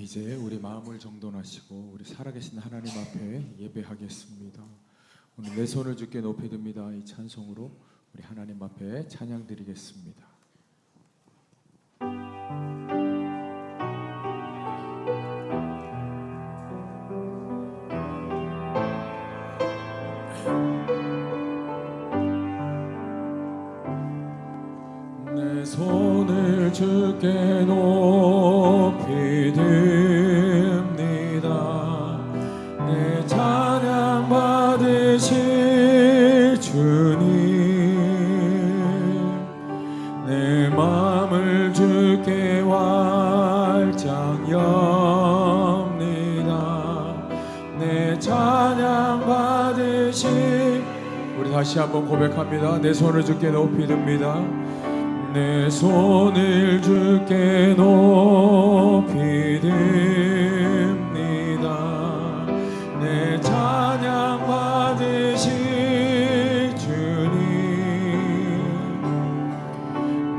이제 우리 마음을 정돈하시고 우리 살아계신 하나님 앞에 예배하겠습니다. 오늘 내 손을 주께 높이 듭니다. 이 찬송으로 우리 하나님 앞에 찬양 드리겠습니다. 내 손을 주께 높이 듭니다. 내 찬양 받으실 주님, 내 마음을 주께 활짝 엽니다. 내 찬양 받으실, 우리 다시 한번 고백합니다. 내 손을 주께 높이 듭니다. 내 손을 주께 높이 듭니다. 내 찬양 받으실 주님,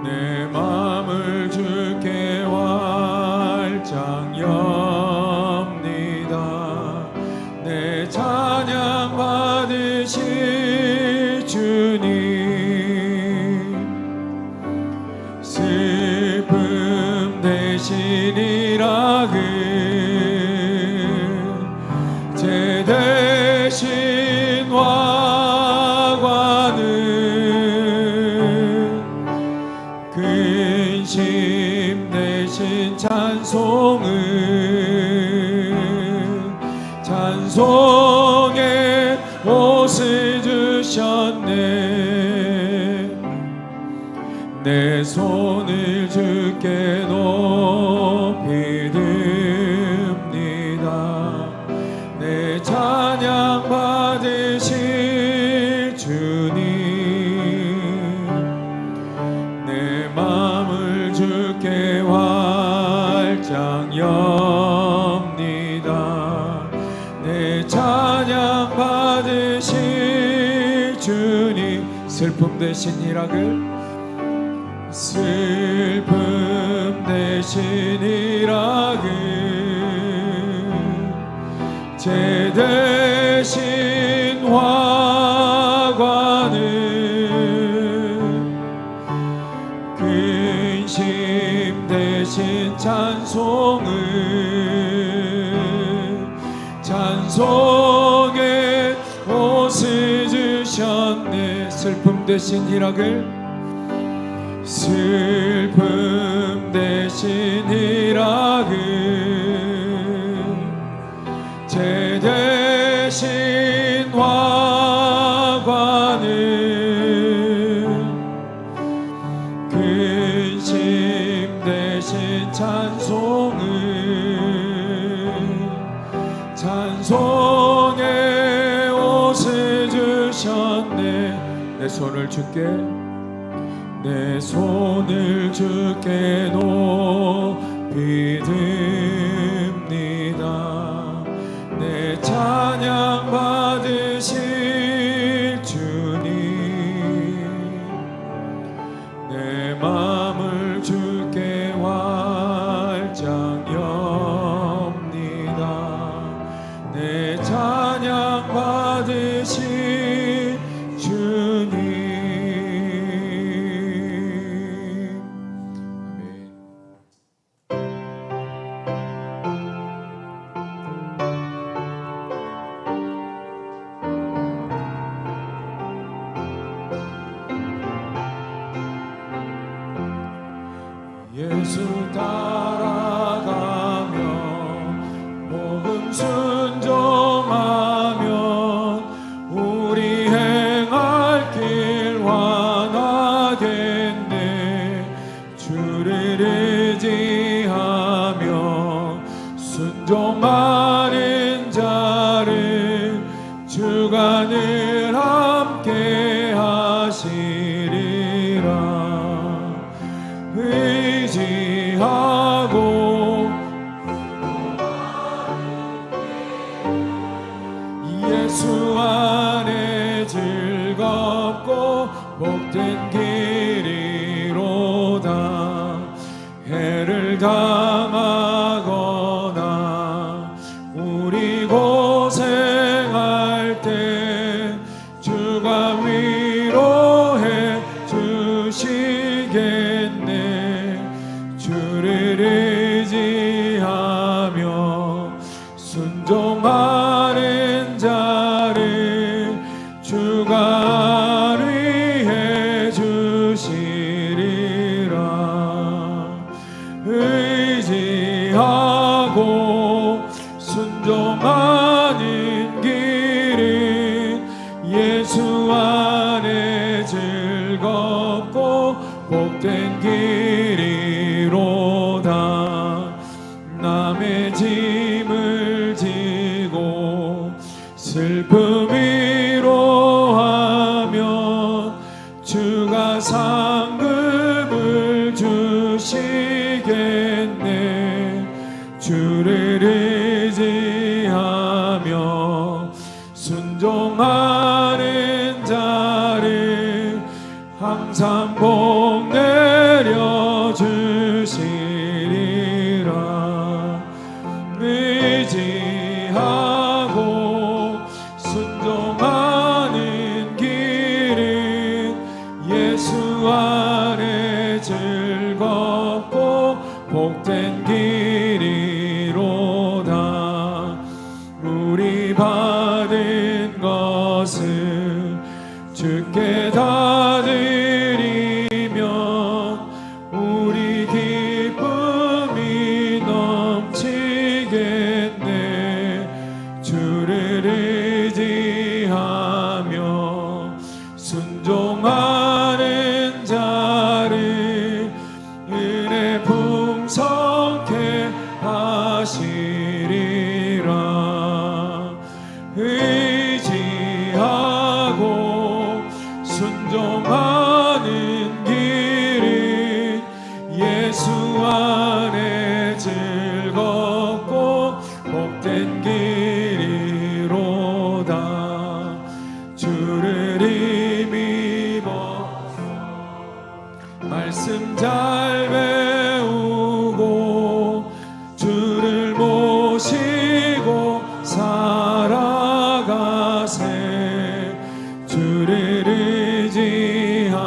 내 마음을 주께 활짝 엽니다. 내 찬양 받으실 주님, 슬픔 대신이라 제 대신 화관은 근심 대신 찬송의 옷을 주셨네. 내 손을 주께 높이 듭니다. 내 찬양 받으실 주님, 내 마음을 주께 활짝 엽니다. 내 찬양 받으실 주님, 슬픔 대신 희락을, 슬픔 대신 희락을 제 대신 화관을 근심 대신 찬송의 옷을 주셨네. 슬픔 대신 희락을, 슬픔 대신 희락을 제 대신 화관을 근심 대신 찬송의 옷을 주셨네. 내 손을 주께, 내 손을 주께 높이 듭니다. 내 찬양 받으실 주님, 내 마음을 주께 활짝 엽니다. 내 찬양 받으실 주님. 예수 따라가며 복음 순종하면 우리 행할 길 환하겠네. 주를 의지하며 순종하는 자를 주가 늘 함께 하시리라. 의지하고 예수 안에 즐겁고 복된 길이로다. 해를 당하거나 즐겁고 복된 길이로다. 남의 짐을 지고 슬픔 위로하며 주가 상급을 주시겠네. 주를 의지하며 순종하는 자를 항상 복 내려 주시리라. 의지하고 순종하는 길은 예수 안에 즐겁고 복된 길이로다. 우리 받은 것을 주께 다 드리면 우리 기쁨이 넘치겠네. 주를 의지하며 순종하는 자를 은혜 풍성케 하시리라. 의지하고 순종하는 길은 예수 안에 즐겁고 복된 길이로다. 주를 힘입어 말씀 잘 배우고 주를 모시고 살아가세. 주를 의지하며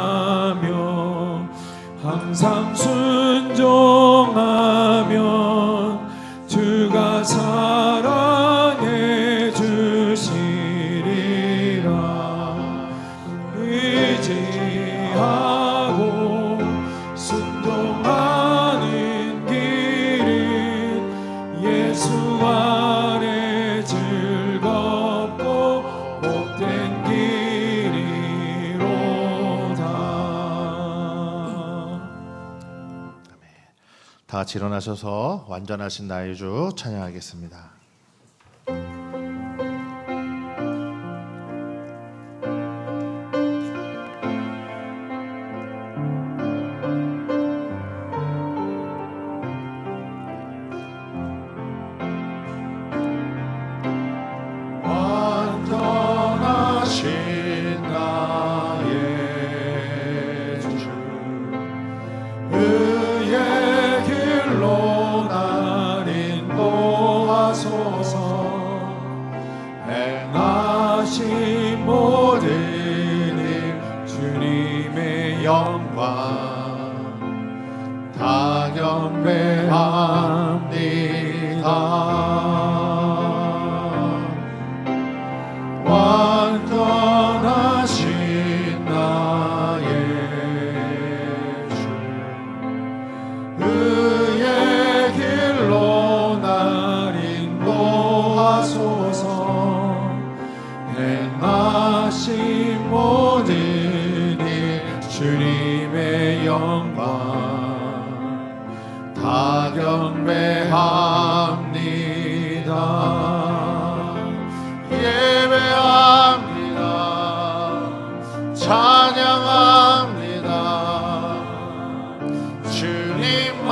항상 순종하면 주가 사랑해 주시리라. 의지하고 순종하는 길은 예수 안에 즐겁고 복된 길이로다. 다 같이 일어나셔서 완전하신 나의 주 찬양하겠습니다. 완전하신 나의 주 의의 길로 날 인도하소서. 행하신 모든 일 주님의 영광 다 경배합니다. 완전하신 나의 주 의의 길로 날 인도하소서. 행하신 모든 일 주님의 영광 다 경배합니다. 예배합니다. 찬양합니다. 주님만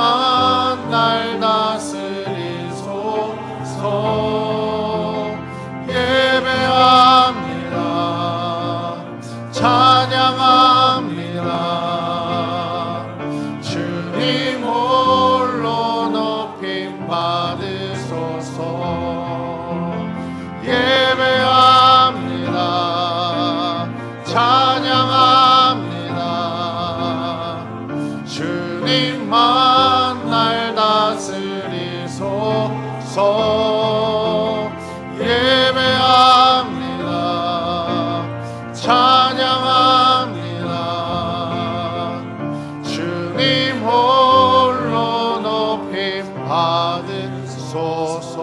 날 다스리소서. 예배합니다. 찬양합니다. 주님 홀로 높임 받으소서. 예배합니다. 찬양합니다. 주님만 날 다스리소서. 예배합니다. 찬양합니다. 주님 홀로 높임 받으소서.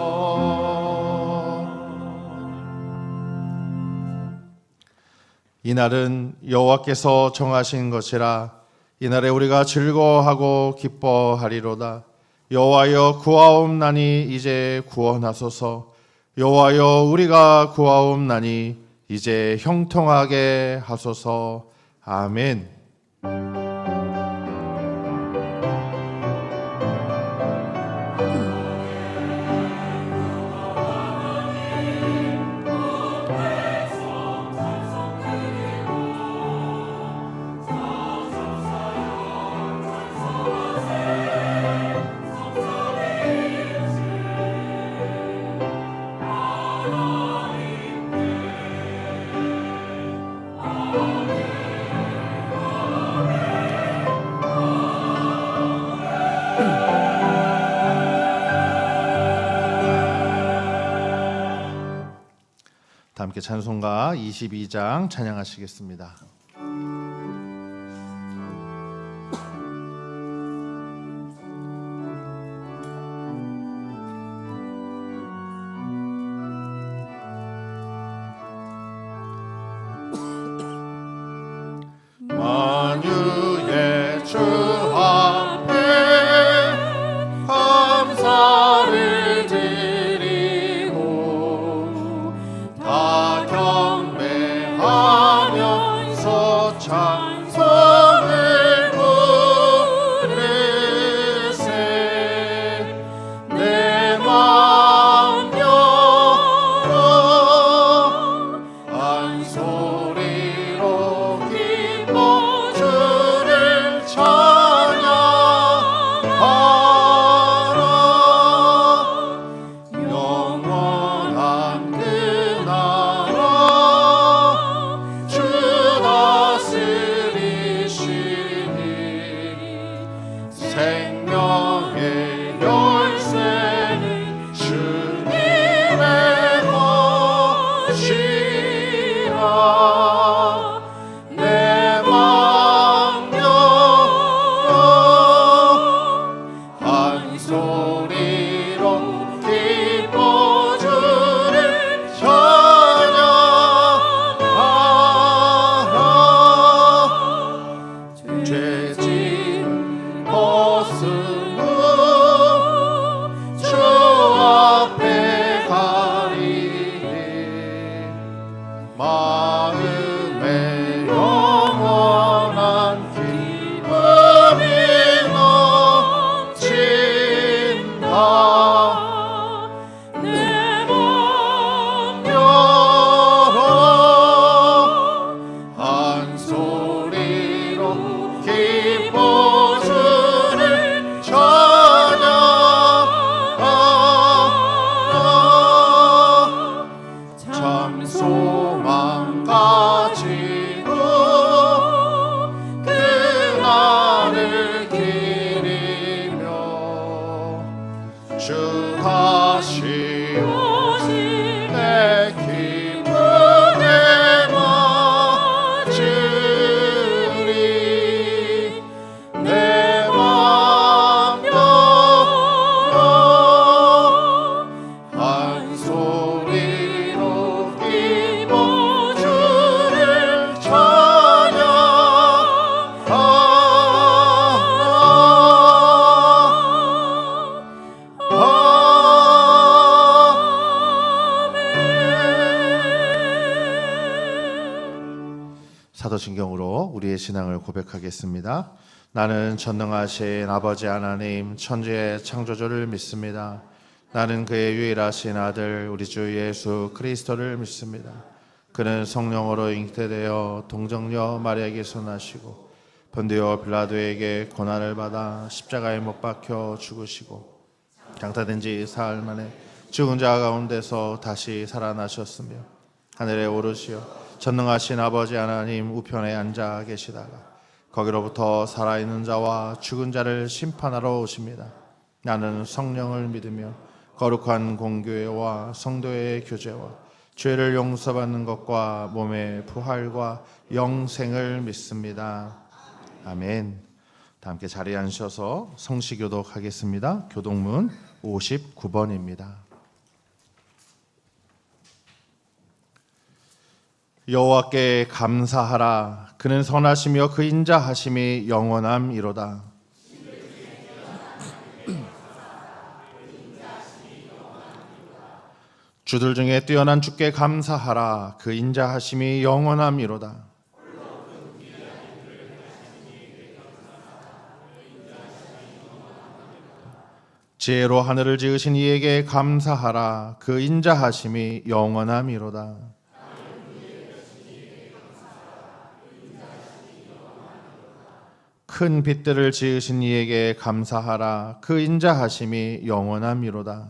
이날은 여호와께서 정하신 것이라. 이날에 우리가 즐거워하고 기뻐하리로다. 여호와여 구하옵나니 이제 구원하소서. 여호와여 우리가 구하옵나니 이제 형통하게 하소서. 아멘. 다 함께 찬송가 22장 찬양하시겠습니다. 만유의 주 앞에 감사를 드리고 다 경배하면서 찬송을 부르세. 내 맘 열어 한 소리로 기뻐 주를 찬양하라. 영원한 그 나라 주 다스리시니 생명의 열쇠는 주님의 것이라. 내 맘 열어 한 소리로 기뻐 주를 찬양하라. 죄짐 벗으므 주 앞에 가리니 마음에 영원한 기쁨이 넘친다. 내 맘 열어 한 소리로 기뻐 주를 찬양하라. 참 소망 가지고 그날을 기리며 주 다시 오실 때 기쁘게 맞으리. 내 맘 열어 한 소리로 기뻐 주를 사도신경으로 우리의 신앙을 고백하겠습니다. 나는 전능하신 아버지 하나님 천지의 창조주를 믿습니다. 나는 그의 유일하신 아들 우리 주 예수 그리스도를 믿습니다. 그는 성령으로 잉태되어 동정녀 마리아에게서 나시고 본디오 빌라도에게 고난을 받아 십자가에 못 박혀 죽으시고 장사된 지 사흘 만에 죽은 자 가운데서 다시 살아나셨으며 하늘에 오르시어 전능하신 아버지 하나님 우편에 앉아 계시다가 거기로부터 살아있는 자와 죽은 자를 심판하러 오십니다. 나는 성령을 믿으며 거룩한 공교회와 성도의 교제와 죄를 용서받는 것과 몸의 부활과 영생을 믿습니다. 아멘. 다 함께 자리에 앉으셔서 성시교독하겠습니다. 교독문 59번입니다. 여호와께 감사하라. 그는 선하시며 그 인자하심이 영원함이로다. 주들 중에 뛰어난 주께 감사하라. 그 인자하심이 영원함이로다. 지혜로 하늘을 지으신 이에게 감사하라. 그 인자하심이 영원함이로다. 큰 빛들을 지으신 이에게 감사하라. 그 인자하심이 영원함이로다.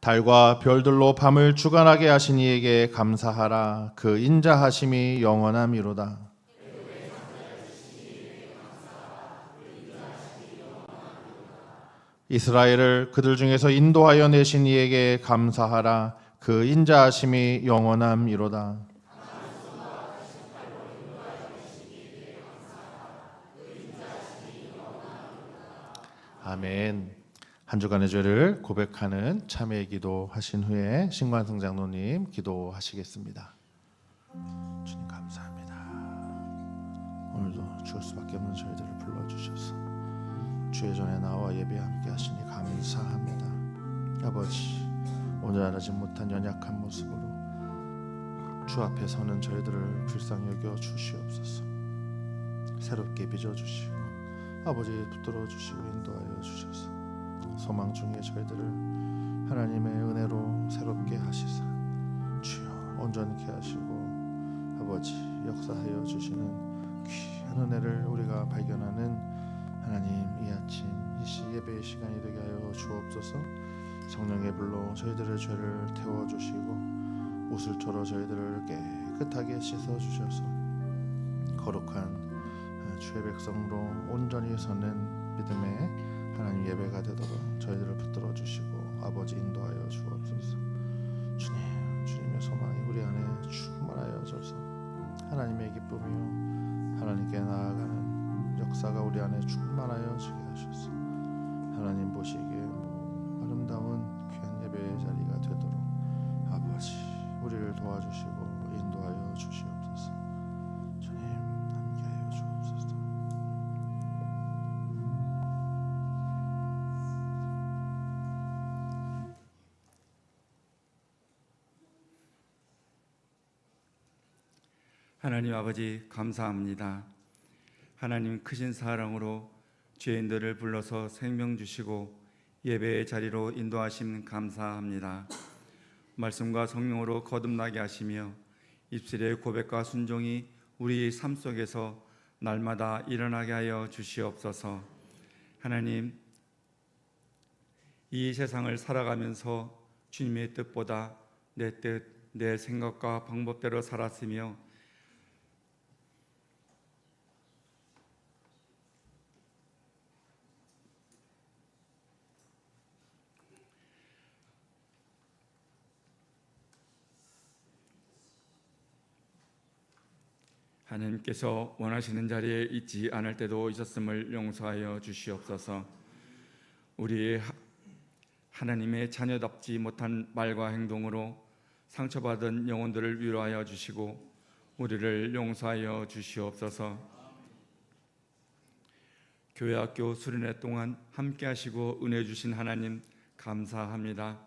달과 별들로 밤을 주관하게 하신 이에게 감사하라. 그 인자하심이 영원함이로다. 이스라엘을 그들 중에서 인도하여 내신 이에게 감사하라. 그 인자하심이 영원함이로다. 아멘. 한 주간의 죄를 고백하는 참회의 기도 하신 후에 신관성 장로님 기도하시겠습니다. 주님 감사합니다. 오늘도 죽을 수밖에 없는 저희들을 불러주셔서 주의 전에 나와 예배 함께 하시니 감사합니다. 아버지, 오늘 알아지 못한 연약한 모습으로 주 앞에 서는 저희들을 불쌍히 여겨 주시옵소서. 새롭게 빚어주시고 아버지 붙들어 주시고 인도하여 주셔서 소망 중에 저희들을 하나님의 은혜로 새롭게 하시사 주여 온전케 하시고 아버지 역사하여 주시는 귀한 은혜를 우리가 발견하는 하나님 이 아침 이 시 예배의 시간이 되게 하여 주옵소서. 성령의 불로 저희들의 죄를 태워주시고 옷을 털어 저희들을 깨끗하게 씻어주셔서 거룩한 주의 백성으로 온전히 서는 믿음의 하나님 예배가 되도록 저희들을 붙들어 주시고 아버지 인도하여 주옵소서. 주님의 소망이 우리 안에 충만하여져서 하나님의 기쁨이요 하나님께 나아가는 역사가 우리 안에 충만하여지게 하셔서 하나님 보시기에 아름다운 귀한 예배의 자리가 되도록 아버지 우리를 도와주시고 인도하여 주시옵소서. 주님 함께하여 주옵소서. 하나님 아버지 감사합니다. 하나님 크신 사랑으로 죄인들을 불러서 생명 주시고 예배의 자리로 인도하심 감사합니다. 말씀과 성령으로 거듭나게 하시며 입술의 고백과 순종이 우리 삶 속에서 날마다 일어나게 하여 주시옵소서. 하나님, 이 세상을 살아가면서 주님의 뜻보다 내 뜻, 내 생각과 방법대로 살았으며 하나님께서 원하시는 자리에 있지 않을 때도 있었음을 용서하여 주시옵소서. 우리 하나님의 자녀답지 못한 말과 행동으로 상처받은 영혼들을 위로하여 주시고 우리를 용서하여 주시옵소서. 교회 학교 수련회 동안 함께 하시고 은혜 주신 하나님 감사합니다.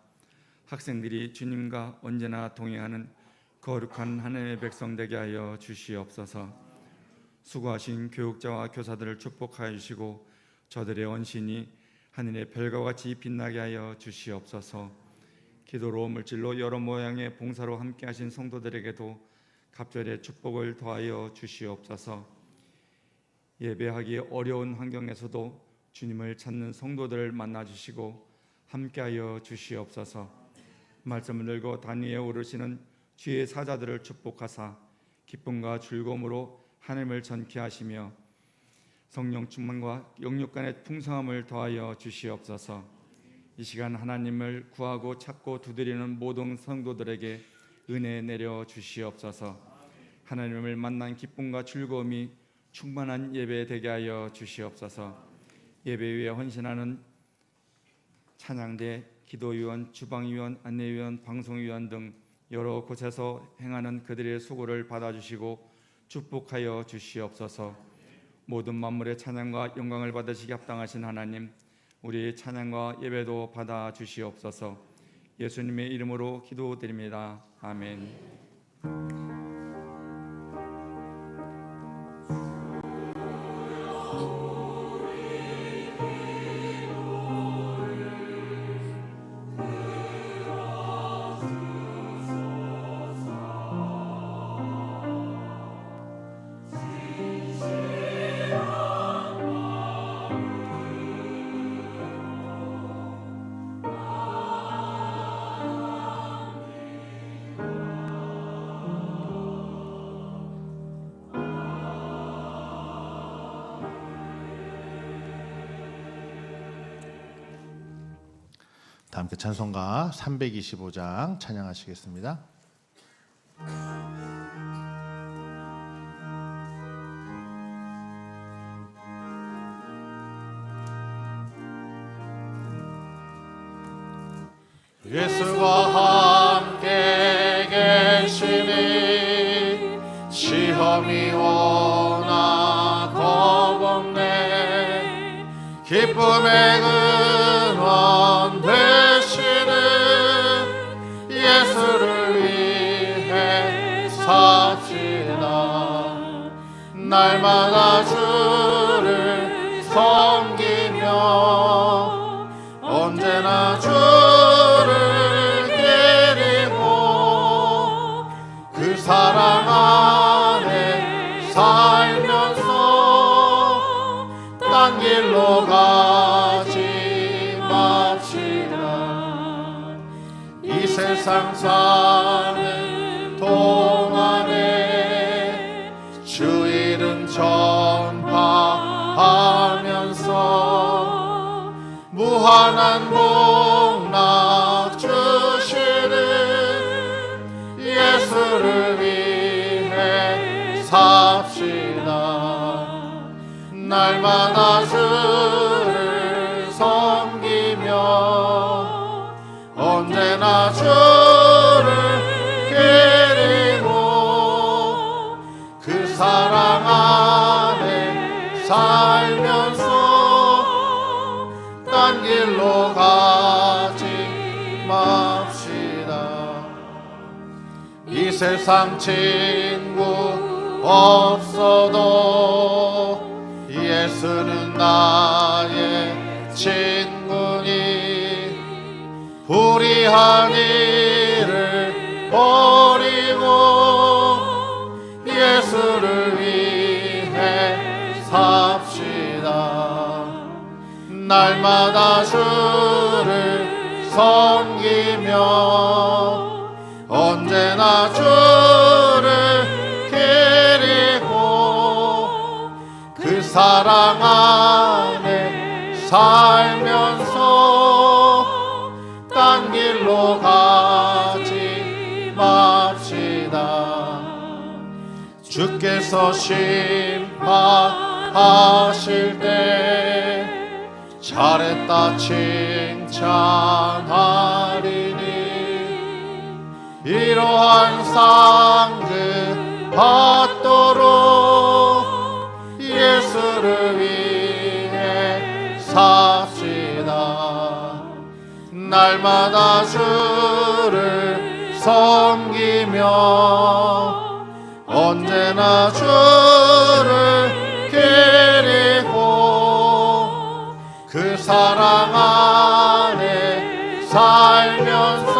학생들이 주님과 언제나 동행하는 거룩한 하나님의 백성 되게 하여 주시옵소서. 수고하신 교육자와 교사들을 축복하여 주시고 저들의 언신이 하늘의 별과 같이 빛나게 하여 주시옵소서. 기도로 물질로 여러 모양의 봉사로 함께 하신 성도들에게도 갑절의 축복을 더하여 주시옵소서. 예배하기 어려운 환경에서도 주님을 찾는 성도들을 만나 주시고 함께 하여 주시옵소서. 말씀을 들고 단위에 오르시는 주의 사자들을 축복하사 기쁨과 즐거움으로 하나님을 전케하시며 성령 충만과 영육 간의 풍성함을 더하여 주시옵소서. 이 시간 하나님을 구하고 찾고 두드리는 모든 성도들에게 은혜 내려 주시옵소서. 하나님을 만난 기쁨과 즐거움이 충만한 예배 되게 하여 주시옵소서. 예배 위에 헌신하는 찬양대 기도위원, 주방위원, 안내위원, 방송위원 등 여러 곳에서 행하는 그들의 수고를 받아주시고 축복하여 주시옵소서. 모든 만물의 찬양과 영광을 받으시기 합당하신 하나님, 우리의 찬양과 예배도 받아 주시옵소서. 예수님의 이름으로 기도드립니다. 아멘. 다 함께 찬송가 325장 찬양하시겠습니다. 예수와 함께 계시니 시험이 오나 겁없네. 기쁨의 근원 되시는 예수를 위해 삽시다. 날마다 주를 섬기며 언제나 주를 데리고 그 사랑 안에 살면서 딴 길로 가지 맙시다. 이 세상 사는 동안에 주 이름 전파하면서 무한한 복락 주시는 예수를 위해 삽시다. 날마다 주를 섬기며 언제나 주를 데리고 그 사랑 안에 살면서 딴 길로 가지 맙시다. 이 세상 친구 없어도 예수는 나의 친구니 불의한 일을 버리고 예수를 위해 삽시다. 날마다 주를 섬기며 언제나 주를 데리고 그 사랑 안에 살면서 딴 길로 가지 맙시다. 주께서 심판하실 때 잘했다 칭찬하리니 이러한 상급 받도록 예수를 위해 삽시다. 날마다 주를 섬기며 언제나 주를 데리고 그 사랑 안에 살면서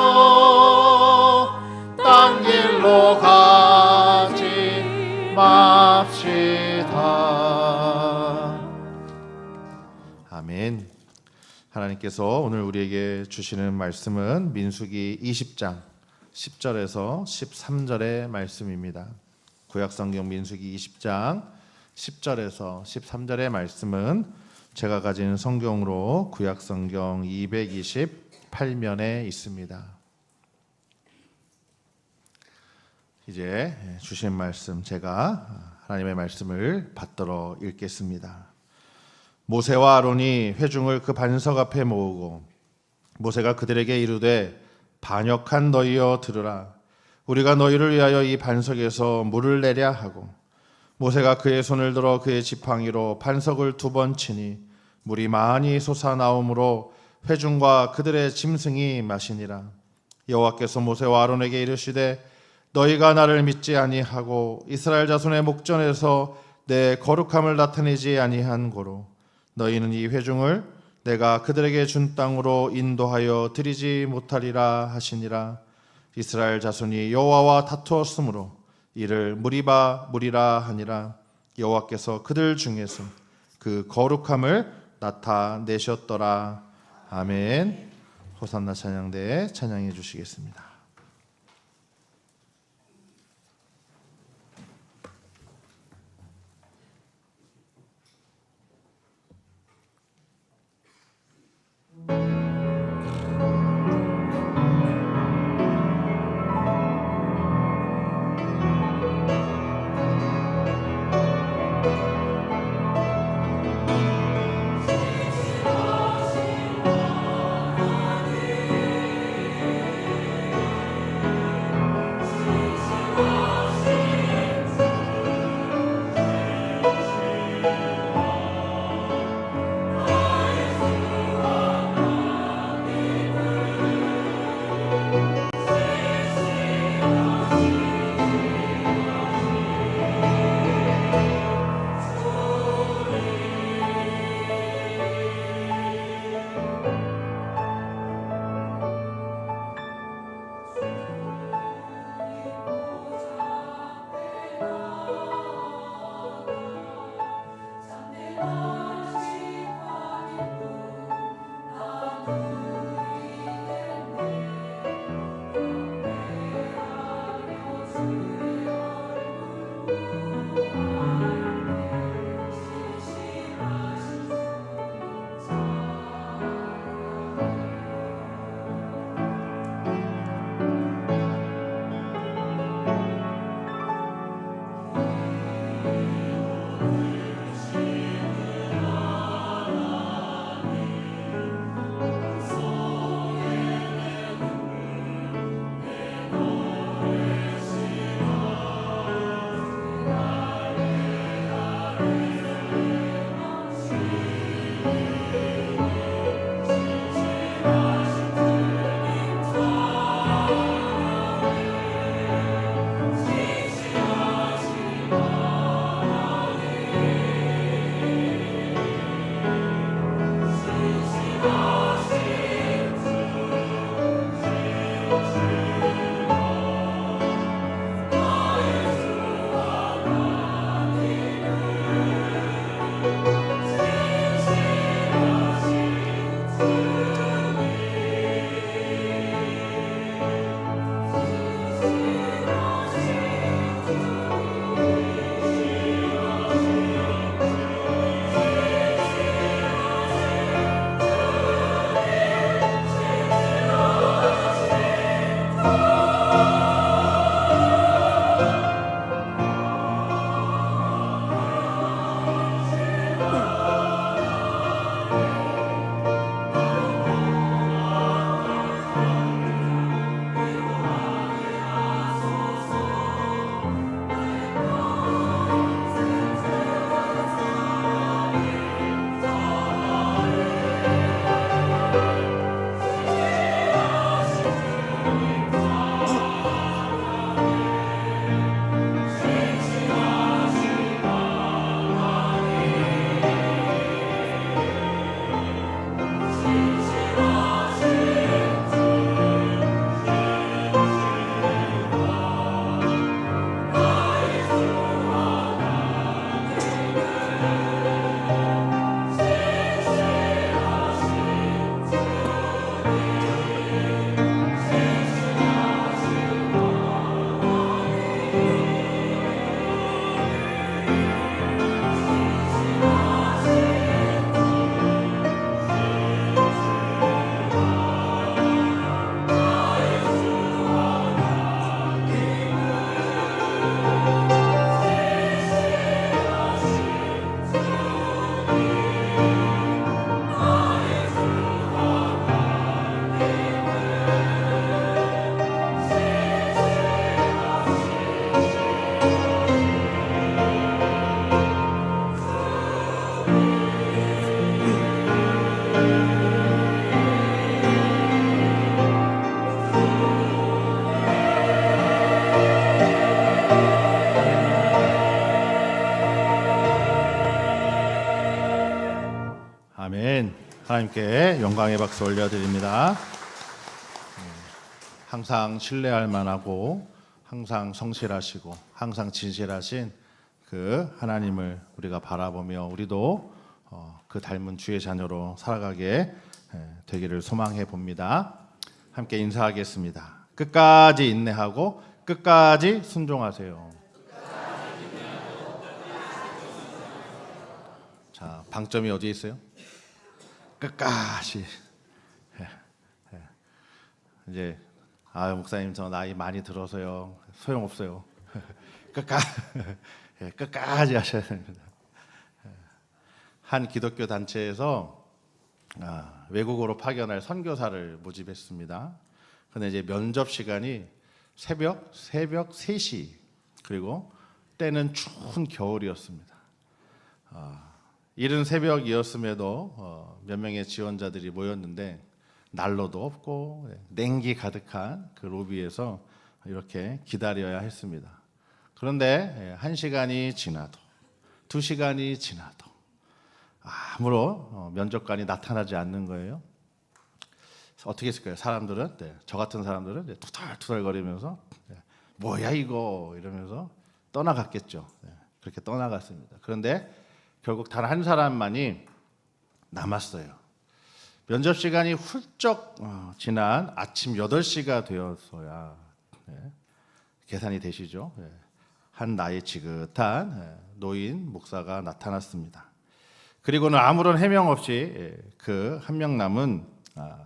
딴 길로 가지 맙시다. 아멘. 하나님께서 오늘 우리에게 주시는 말씀은 민수기 20장 10절에서 13절의 말씀입니다. 구약성경 민수기 20장 10절에서 13절의 말씀은 제가 가진 성경으로 구약성경 228면에 있습니다. 이제 주신 말씀 제가 하나님의 말씀을 받들어 읽겠습니다. 모세와 아론이 회중을 그 반석 앞에 모으고 모세가 그들에게 이르되 반역한 너희여 들으라. 우리가 너희를 위하여 이 반석에서 물을 내랴 하고 모세가 그의 손을 들어 그의 지팡이로 반석을 2번 치니 물이 많이 솟아나오므로 회중과 그들의 짐승이 마시니라. 여호와께서 모세와 아론에게 이르시되 너희가 나를 믿지 아니하고 이스라엘 자손의 목전에서 내 거룩함을 나타내지 아니한 고로 너희는 이 회중을 내가 그들에게 준 땅으로 인도하여 드리지 못하리라 하시니라. 이스라엘 자손이 여호와와 다투었으므로 이를 무리라 하니라. 여호와께서 그들 중에서 그 거룩함을 나타내셨더라. 아멘. 호산나 찬양대에 찬양해 주시겠습니다. 하나님께 영광의 박수 올려드립니다. 항상 신뢰할 만하고 항상 성실하시고 항상 진실하신 그 하나님을 우리가 바라보며 우리도 그 닮은 주의 자녀로 살아가게 되기를 소망해 봅니다. 함께 인사하겠습니다. 끝까지 인내하고 끝까지 순종하세요. 자, 방점이 어디에 있어요? 끝까지. 이제 목사님 저 나이 많이 들어서요. 소용없어요. 끝까지 하셔야 됩니다. 한 기독교 단체에서 외국으로 파견할 선교사를 모집했습니다. 근데 이제 면접 시간이 새벽 3시 그리고 때는 추운 겨울이었습니다. 이른 새벽이었음에도 몇 명의 지원자들이 모였는데 난로도 없고 냉기 가득한 그 로비에서 이렇게 기다려야 했습니다. 그런데 1시간이 지나도 2시간이 지나도 아무런 면접관이 나타나지 않는 거예요. 어떻게 했을까요? 사람들은 저 같은 사람들은 투덜투덜거리면서 뭐야 이거 이러면서 떠나갔겠죠. 그렇게 떠나갔습니다. 그런데 결국 단 한 사람만이 남았어요. 면접 시간이 훌쩍 지난 아침 8시가 되었어야 계산이 되시죠? 한 나이 지긋한 노인 목사가 나타났습니다. 그리고는 아무런 해명 없이 그 한 명 남은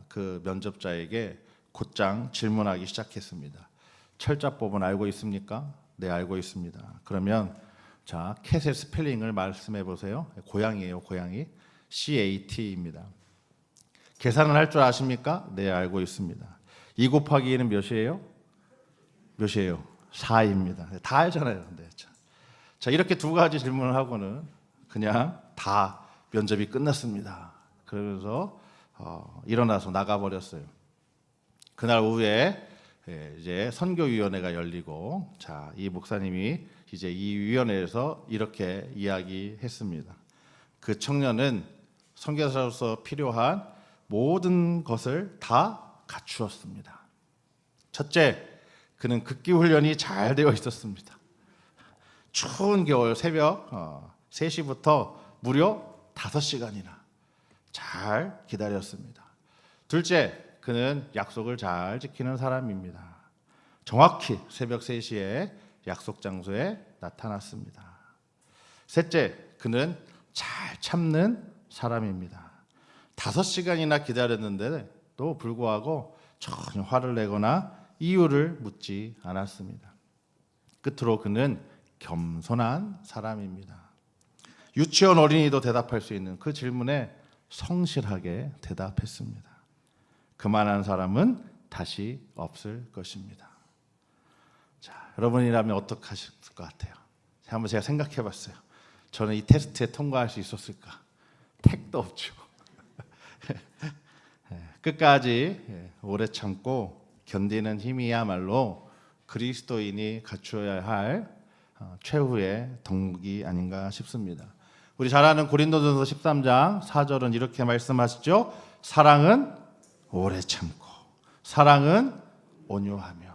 그 면접자에게 곧장 질문하기 시작했습니다. 철자법은 알고 있습니까? 네, 알고 있습니다. 그러면 자, 캣의 스펠링을 말씀해 보세요. 고양이에요, 고양이. CAT입니다. 계산을 할 줄 아십니까? 네, 알고 있습니다. 2 곱하기 2는 몇이에요? 몇이에요? 4입니다. 다 알잖아요. 네, 자, 이렇게 두 가지 질문을 하고는 그냥 다 면접이 끝났습니다. 그러면서 일어나서 나가버렸어요. 그날 오후에 이제 선교위원회가 열리고 자, 이 목사님이 이제 이 위원회에서 이렇게 이야기했습니다. 그 청년은 선교사로서 필요한 모든 것을 다 갖추었습니다. 첫째, 그는 극기 훈련이 잘 되어 있었습니다. 추운 겨울 새벽 3시부터 무려 5시간이나 잘 기다렸습니다. 둘째, 그는 약속을 잘 지키는 사람입니다. 정확히 새벽 3시에 약속 장소에 나타났습니다. 셋째, 그는 잘 참는 사람입니다. 5시간이나 기다렸는데도 불구하고 전혀 화를 내거나 이유를 묻지 않았습니다. 끝으로 그는 겸손한 사람입니다. 유치원 어린이도 대답할 수 있는 그 질문에 성실하게 대답했습니다. 그만한 사람은 다시 없을 것입니다. 자, 여러분이라면 어떻게 하실 것 같아요? 한번 제가 생각해 봤어요. 저는 이 테스트에 통과할 수 있었을까? 택도 없죠. 끝까지 오래 참고 견디는 힘이야말로 그리스도인이 갖추어야 할 최후의 덕목이 아닌가 싶습니다. 우리 잘 아는 고린도전서 13장 4절은 이렇게 말씀하시죠. 사랑은 오래 참고 사랑은 온유하며.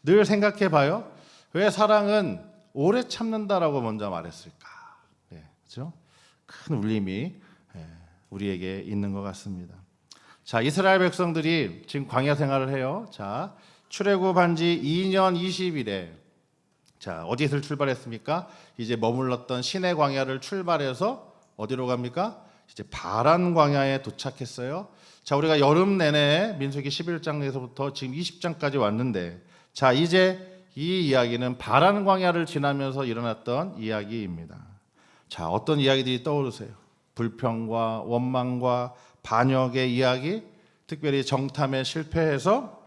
늘 생각해 봐요. 왜 사랑은 오래 참는다라고 먼저 말했을까? 그렇죠? 큰 울림이 우리에게 있는 것 같습니다. 자, 이스라엘 백성들이 지금 광야 생활을 해요. 자, 출애굽한 지 2년 20일에 자, 어디서 출발했습니까? 이제 머물렀던 시내 광야를 출발해서 어디로 갑니까? 이제 바란 광야에 도착했어요. 자, 우리가 여름 내내 민수기 11장에서부터 지금 20장까지 왔는데 자, 이제 이 이야기는 바란 광야를 지나면서 일어났던 이야기입니다. 자, 어떤 이야기들이 떠오르세요? 불평과 원망과 반역의 이야기, 특별히 정탐에 실패해서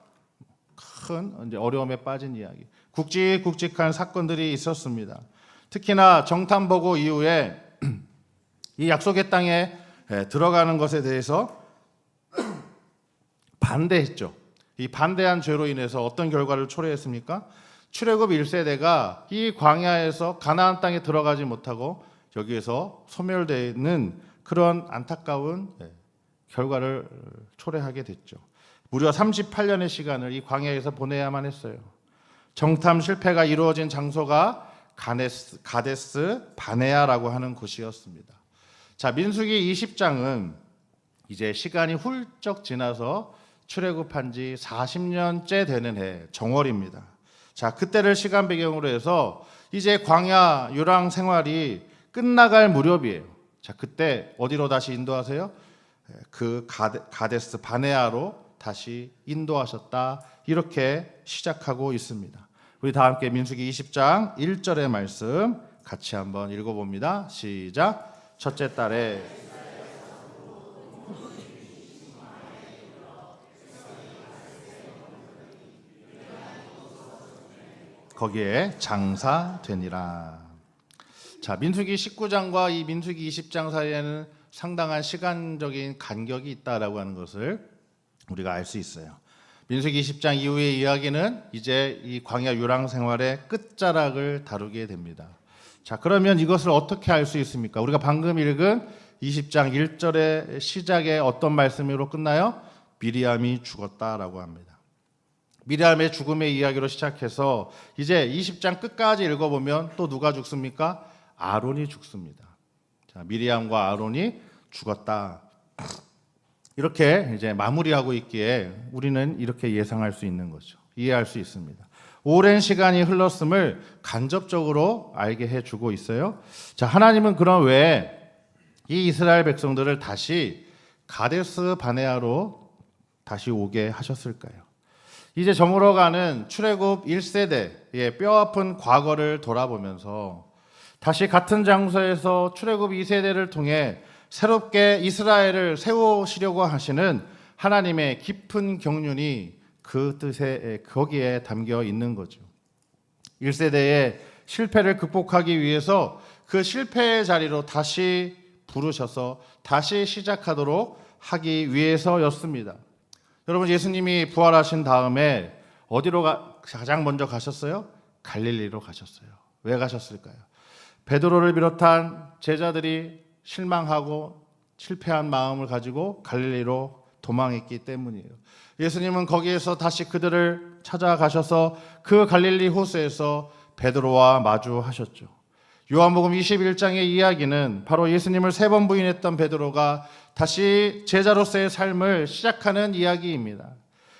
큰 이제 어려움에 빠진 이야기, 굵직굵직한 사건들이 있었습니다. 특히나 정탐보고 이후에 이 약속의 땅에 들어가는 것에 대해서 반대했죠. 이 반대한 죄로 인해서 어떤 결과를 초래했습니까? 출애굽 1세대가 이 광야에서 가나안 땅에 들어가지 못하고 여기에서 소멸되는 그런 안타까운 결과를 초래하게 됐죠. 무려 38년의 시간을 이 광야에서 보내야만 했어요. 정탐 실패가 이루어진 장소가 가데스 바네아라고 하는 곳이었습니다. 자, 민수기 20장은 이제 시간이 훌쩍 지나서 출애굽한 지 40년째 되는 해 정월입니다. 자, 그때를 시간 배경으로 해서 이제 광야 유랑 생활이 끝나갈 무렵이에요. 자, 그때 어디로 다시 인도하세요? 그 가데스 바네아로 다시 인도하셨다. 이렇게 시작하고 있습니다. 우리 다 함께 민수기 20장 1절의 말씀 같이 한번 읽어봅니다. 시작. 첫째 달에 거기에 장사되니라. 자, 민수기 19장과 이 민수기 20장 사이에는 상당한 시간적인 간격이 있다라고 하는 것을 우리가 알 수 있어요. 민수기 20장 이후의 이야기는 이제 이 광야 유랑 생활의 끝자락을 다루게 됩니다. 자, 그러면 이것을 어떻게 알 수 있습니까? 우리가 방금 읽은 20장 1절의 시작에 어떤 말씀으로 끝나요? 미리암이 죽었다라고 합니다. 미리암의 죽음의 이야기로 시작해서 이제 20장 끝까지 읽어보면 또 누가 죽습니까? 아론이 죽습니다. 자, 미리암과 아론이 죽었다. 이렇게 이제 마무리하고 있기에 우리는 이렇게 예상할 수 있는 거죠. 이해할 수 있습니다. 오랜 시간이 흘렀음을 간접적으로 알게 해주고 있어요. 자, 하나님은 그럼 왜 이 이스라엘 백성들을 다시 가데스 바네아로 다시 오게 하셨을까요? 이제 저물어가는 출애굽 1세대의 뼈아픈 과거를 돌아보면서 다시 같은 장소에서 출애굽 2세대를 통해 새롭게 이스라엘을 세우시려고 하시는 하나님의 깊은 경륜이 그 뜻에 거기에 담겨 있는 거죠. 1세대의 실패를 극복하기 위해서 그 실패의 자리로 다시 부르셔서 다시 시작하도록 하기 위해서였습니다. 여러분, 예수님이 부활하신 다음에 어디로 가장 먼저 가셨어요? 갈릴리로 가셨어요. 왜 가셨을까요? 베드로를 비롯한 제자들이 실망하고 실패한 마음을 가지고 갈릴리로 도망했기 때문이에요. 예수님은 거기에서 다시 그들을 찾아가셔서 그 갈릴리 호수에서 베드로와 마주하셨죠. 요한복음 21장의 이야기는 바로 예수님을 3번 부인했던 베드로가 다시 제자로서의 삶을 시작하는 이야기입니다.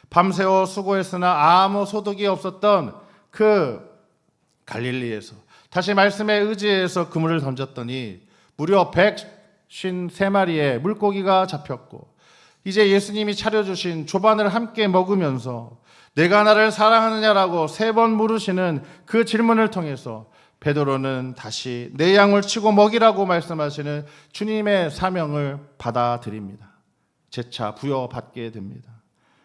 밤새워 수고했으나 아무 소득이 없었던 그 갈릴리에서 다시 말씀에 의지해서 그물을 던졌더니 무려 153마리의 물고기가 잡혔고, 이제 예수님이 차려주신 조반을 함께 먹으면서 내가 나를 사랑하느냐라고 3번 물으시는 그 질문을 통해서 베드로는 다시 내 양을 치고 먹이라고 말씀하시는 주님의 사명을 받아들입니다. 재차 부여받게 됩니다.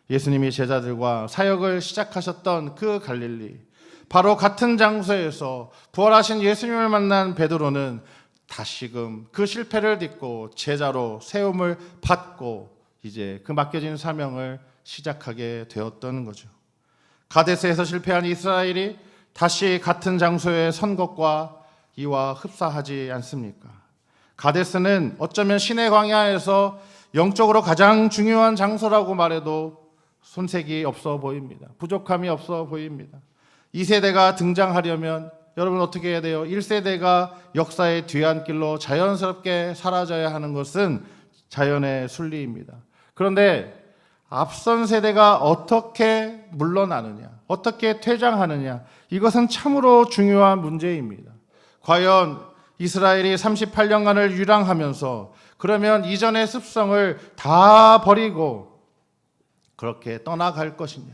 예수님이 제자들과 사역을 시작하셨던 그 갈릴리, 바로 같은 장소에서 부활하신 예수님을 만난 베드로는 다시금 그 실패를 딛고 제자로 세움을 받고 이제 그 맡겨진 사명을 시작하게 되었던 거죠. 가데스에서 실패한 이스라엘이 다시 같은 장소에 선 것과 이와 흡사하지 않습니까? 가데스는 어쩌면 신의 광야에서 영적으로 가장 중요한 장소라고 말해도 손색이 없어 보입니다. 부족함이 없어 보입니다. 2세대가 등장하려면 여러분 어떻게 해야 돼요? 1세대가 역사의 뒤안길로 자연스럽게 사라져야 하는 것은 자연의 순리입니다. 그런데 앞선 세대가 어떻게 물러나느냐, 어떻게 퇴장하느냐, 이것은 참으로 중요한 문제입니다. 과연 이스라엘이 38년간을 유랑하면서 그러면 이전의 습성을 다 버리고 그렇게 떠나갈 것이냐,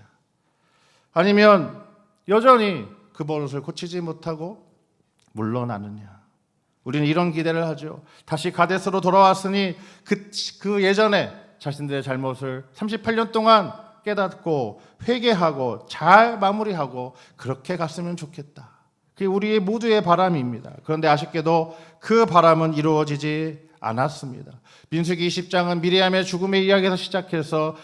아니면 여전히 그 버릇을 고치지 못하고 물러나느냐. 우리는 이런 기대를 하죠. 다시 가데스로 돌아왔으니 그 예전에 자신들의 잘못을 38년 동안 깨닫고 회개하고 잘 마무리하고 그렇게 갔으면 좋겠다. 그게 우리의 모두의 바람입니다. 그런데 아쉽게도 그 바람은 이루어지지 않았습니다. 민수기 20장은 미리암의 죽음의 이야기에서 시작해서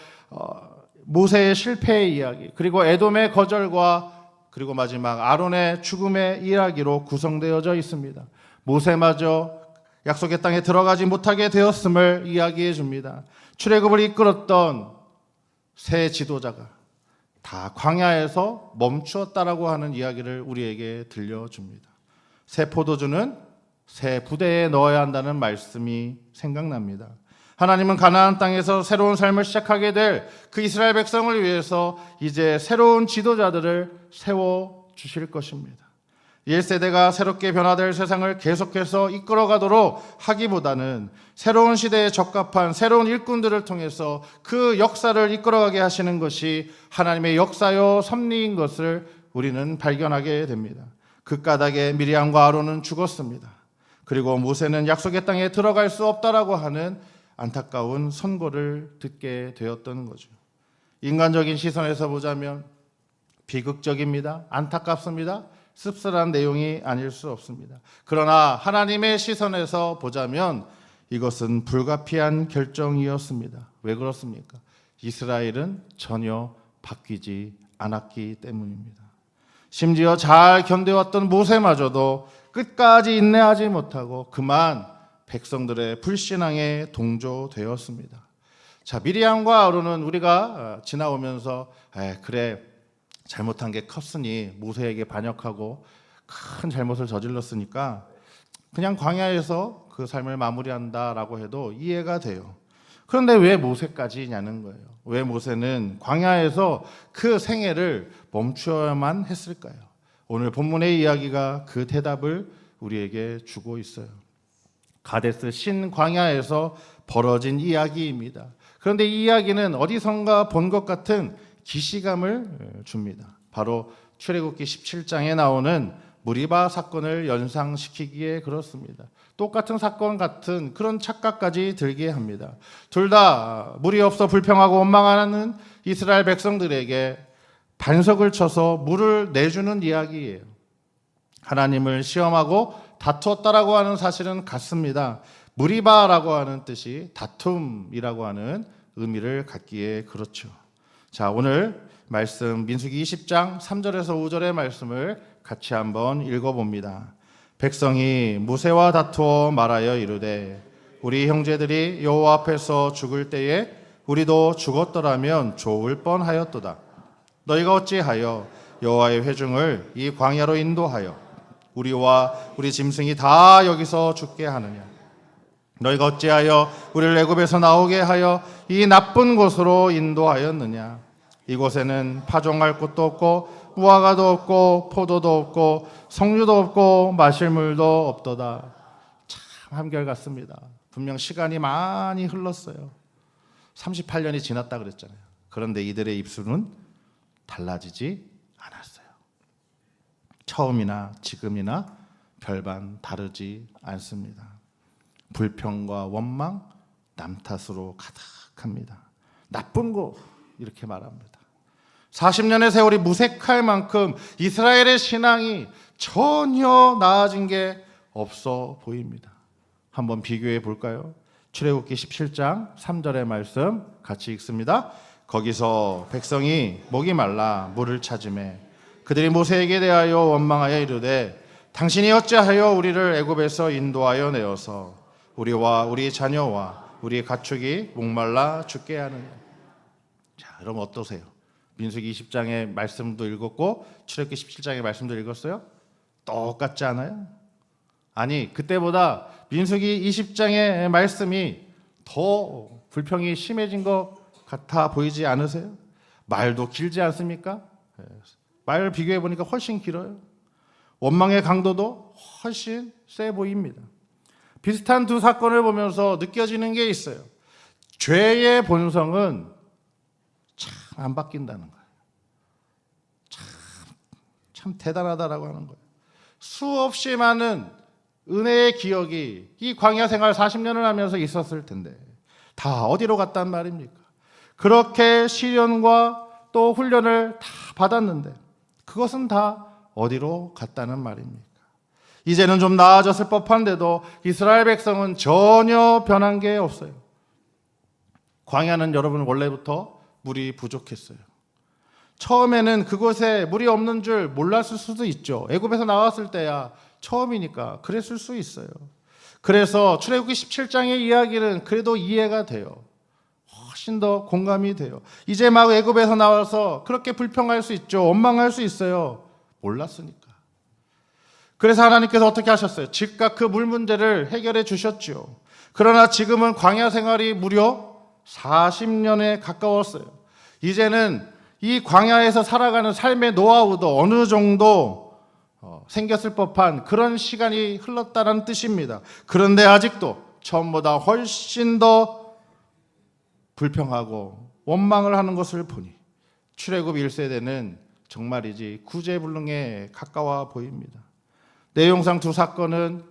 모세의 실패의 이야기, 그리고 에돔의 거절과 그리고 마지막 아론의 죽음의 이야기로 구성되어져 있습니다. 모세마저 약속의 땅에 들어가지 못하게 되었음을 이야기해 줍니다. 출애굽을 이끌었던 새 지도자가 다 광야에서 멈추었다라고 하는 이야기를 우리에게 들려줍니다. 새 포도주는 새 부대에 넣어야 한다는 말씀이 생각납니다. 하나님은 가나안 땅에서 새로운 삶을 시작하게 될 그 이스라엘 백성을 위해서 이제 새로운 지도자들을 세워 주실 것입니다. 1세대가 새롭게 변화될 세상을 계속해서 이끌어가도록 하기보다는 새로운 시대에 적합한 새로운 일꾼들을 통해서 그 역사를 이끌어가게 하시는 것이 하나님의 역사요 섭리인 것을 우리는 발견하게 됩니다. 그 까닭에 미리암과 아론은 죽었습니다. 그리고 모세는 약속의 땅에 들어갈 수 없다라고 하는 안타까운 선고를 듣게 되었던 거죠. 인간적인 시선에서 보자면 비극적입니다. 안타깝습니다. 씁쓸한 내용이 아닐 수 없습니다. 그러나 하나님의 시선에서 보자면 이것은 불가피한 결정이었습니다. 왜 그렇습니까? 이스라엘은 전혀 바뀌지 않았기 때문입니다. 심지어 잘 견뎌왔던 모세마저도 끝까지 인내하지 못하고 그만 백성들의 불신앙에 동조되었습니다. 자, 미리암과 아론은 우리가 지나오면서 그래 잘못한 게 컸으니 모세에게 반역하고 큰 잘못을 저질렀으니까 그냥 광야에서 그 삶을 마무리한다라고 해도 이해가 돼요. 그런데 왜 모세까지냐는 거예요. 왜 모세는 광야에서 그 생애를 멈추어야만 했을까요? 오늘 본문의 이야기가 그 대답을 우리에게 주고 있어요. 가데스 신 광야에서 벌어진 이야기입니다. 그런데 이 이야기는 어디선가 본 것 같은 기시감을 줍니다. 바로 출애굽기 17장에 나오는 무리바 사건을 연상시키기에 그렇습니다. 똑같은 사건 같은 그런 착각까지 들게 합니다. 둘 다 물이 없어 불평하고 원망하는 이스라엘 백성들에게 반석을 쳐서 물을 내주는 이야기예요. 하나님을 시험하고 다투었다라고 하는 사실은 같습니다. 무리바라고 하는 뜻이 다툼이라고 하는 의미를 갖기에 그렇죠. 자, 오늘 말씀 민수기 20장 3절에서 5절의 말씀을 같이 한번 읽어봅니다. 백성이 무세와 다투어 말하여 이르되 우리 형제들이 여호와 앞에서 죽을 때에 우리도 죽었더라면 좋을 뻔하였도다. 너희가 어찌하여 여호와의 회중을 이 광야로 인도하여 우리와 우리 짐승이 다 여기서 죽게 하느냐? 너희가 어찌하여 우리를 애굽에서 나오게 하여 이 나쁜 곳으로 인도하였느냐? 이곳에는 파종할 곳도 없고 무화과도 없고 포도도 없고 석류도 없고 마실 물도 없도다. 참 한결같습니다. 분명 시간이 많이 흘렀어요. 38년이 지났다 그랬잖아요. 그런데 이들의 입술은 달라지지 않았어요. 처음이나 지금이나 별반 다르지 않습니다. 불평과 원망, 남 탓으로 가득합니다. 나쁜 거 이렇게 말합니다. 40년의 세월이 무색할 만큼 이스라엘의 신앙이 전혀 나아진 게 없어 보입니다. 한번 비교해 볼까요? 출애굽기 17장 3절의 말씀 같이 읽습니다. 거기서 백성이 목이 말라 물을 찾으매 그들이 모세에게 대하여 원망하여 이르되 당신이 어찌하여 우리를 애굽에서 인도하여 내어서 우리와 우리 자녀와 우리 가축이 목말라 죽게 하느냐. 자, 그럼 어떠세요? 민수기 20장의 말씀도 읽었고 출애굽기 17장의 말씀도 읽었어요? 똑같지 않아요? 아니, 그때보다 민수기 20장의 말씀이 더 불평이 심해진 것 같아 보이지 않으세요? 말도 길지 않습니까? 말을 비교해 보니까 훨씬 길어요. 원망의 강도도 훨씬 세 보입니다. 비슷한 두 사건을 보면서 느껴지는 게 있어요. 죄의 본성은 참 안 바뀐다는 거예요. 참 대단하다라고 하는 거예요. 수없이 많은 은혜의 기억이 이 광야 생활 40년을 하면서 있었을 텐데 다 어디로 갔단 말입니까? 그렇게 시련과 또 훈련을 다 받았는데 그것은 다 어디로 갔다는 말입니까? 이제는 좀 나아졌을 법한데도 이스라엘 백성은 전혀 변한 게 없어요. 광야는 여러분 원래부터 물이 부족했어요. 처음에는 그곳에 물이 없는 줄 몰랐을 수도 있죠. 애굽에서 나왔을 때야 처음이니까 그랬을 수 있어요. 그래서 출애굽기 17장의 이야기는 그래도 이해가 돼요. 훨씬 더 공감이 돼요. 이제 막 애굽에서 나와서 그렇게 불평할 수 있죠. 원망할 수 있어요. 몰랐으니까. 그래서 하나님께서 어떻게 하셨어요? 즉각 그 물 문제를 해결해 주셨죠. 그러나 지금은 광야 생활이 무려 40년에 가까웠어요. 이제는 이 광야에서 살아가는 삶의 노하우도 어느 정도 생겼을 법한 그런 시간이 흘렀다는 뜻입니다. 그런데 아직도 처음보다 훨씬 더 불평하고 원망을 하는 것을 보니 출애굽 1세대는 정말이지 구제불능에 가까워 보입니다. 내용상 두 사건은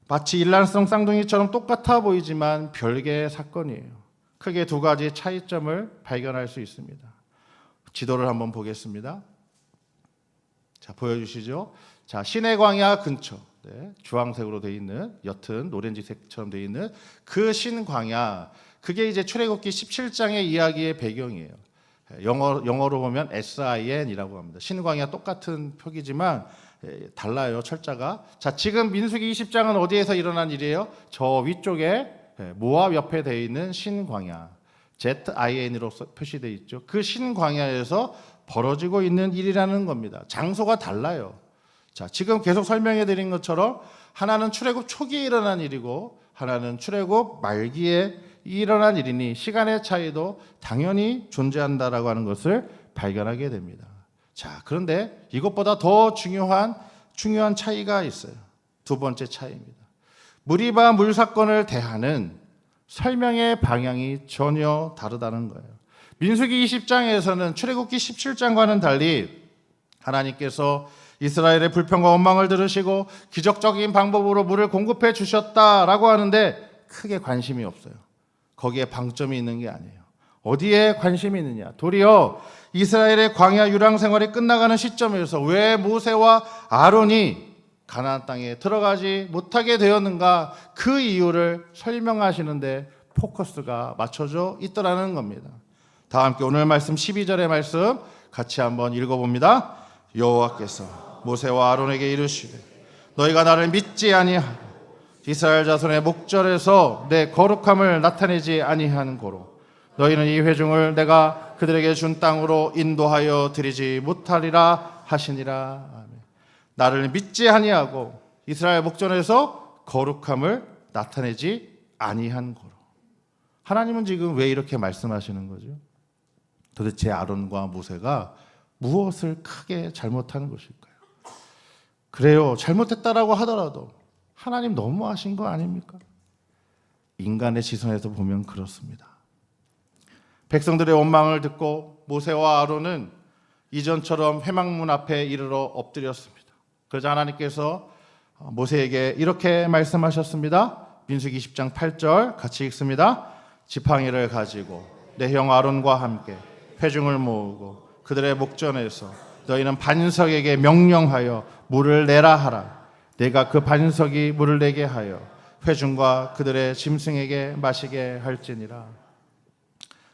마치 일란성 쌍둥이처럼 똑같아 보이지만 별개의 사건이에요. 크게 두 가지 차이점을 발견할 수 있습니다. 지도를 한번 보겠습니다. 자, 보여주시죠. 자, 시내 광야 근처, 주황색으로 되어 있는, 옅은 오렌지색처럼 되어 있는 그 신광야, 그게 이제 출애굽기 17장의 이야기의 배경이에요. 영어로 보면 SIN이라고 합니다. 신광야 똑같은 표기지만 달라요, 철자가. 자, 지금 민수기 20장은 어디에서 일어난 일이에요? 저 위쪽에 모압 옆에 되어 있는 신광야, ZIN으로 표시되어 있죠. 그 신광야에서 벌어지고 있는 일이라는 겁니다. 장소가 달라요. 자, 지금 계속 설명해 드린 것처럼 하나는 출애굽 초기에 일어난 일이고 하나는 출애굽 말기에 일어난 일이니 시간의 차이도 당연히 존재한다라고 하는 것을 발견하게 됩니다. 자, 그런데 이것보다 더 중요한 차이가 있어요. 두 번째 차이입니다. 무리바 물 사건을 대하는 설명의 방향이 전혀 다르다는 거예요. 민수기 20장에서는 출애굽기 17장과는 달리 하나님께서 이스라엘의 불평과 원망을 들으시고 기적적인 방법으로 물을 공급해 주셨다라고 하는데 크게 관심이 없어요. 거기에 방점이 있는 게 아니에요. 어디에 관심이 있느냐? 도리어 이스라엘의 광야 유랑 생활이 끝나가는 시점에서 왜 모세와 아론이 가나안 땅에 들어가지 못하게 되었는가, 그 이유를 설명하시는데 포커스가 맞춰져 있더라는 겁니다. 다 함께 오늘 말씀 12절의 말씀 같이 한번 읽어봅니다. 여호와께서 모세와 아론에게 이르시되 너희가 나를 믿지 아니하고 이스라엘 자손의 목전에서 내 거룩함을 나타내지 아니한 고로 너희는 이 회중을 내가 그들에게 준 땅으로 인도하여 드리지 못하리라 하시니라. 아멘. 나를 믿지 아니하고 이스라엘 목전에서 거룩함을 나타내지 아니한 고로. 하나님은 지금 왜 이렇게 말씀하시는 거죠? 도대체 아론과 모세가 무엇을 크게 잘못하는 것일까요? 그래요, 잘못했다라고 하더라도 하나님 너무하신 거 아닙니까? 인간의 시선에서 보면 그렇습니다. 백성들의 원망을 듣고 모세와 아론은 이전처럼 회막문 앞에 이르러 엎드렸습니다. 그러자 하나님께서 모세에게 이렇게 말씀하셨습니다. 민수기 20장 8절 같이 읽습니다. 지팡이를 가지고 내 형 아론과 함께 회중을 모으고 그들의 목전에서 너희는 반석에게 명령하여 물을 내라 하라. 내가 그 반석이 물을 내게 하여 회중과 그들의 짐승에게 마시게 할지니라.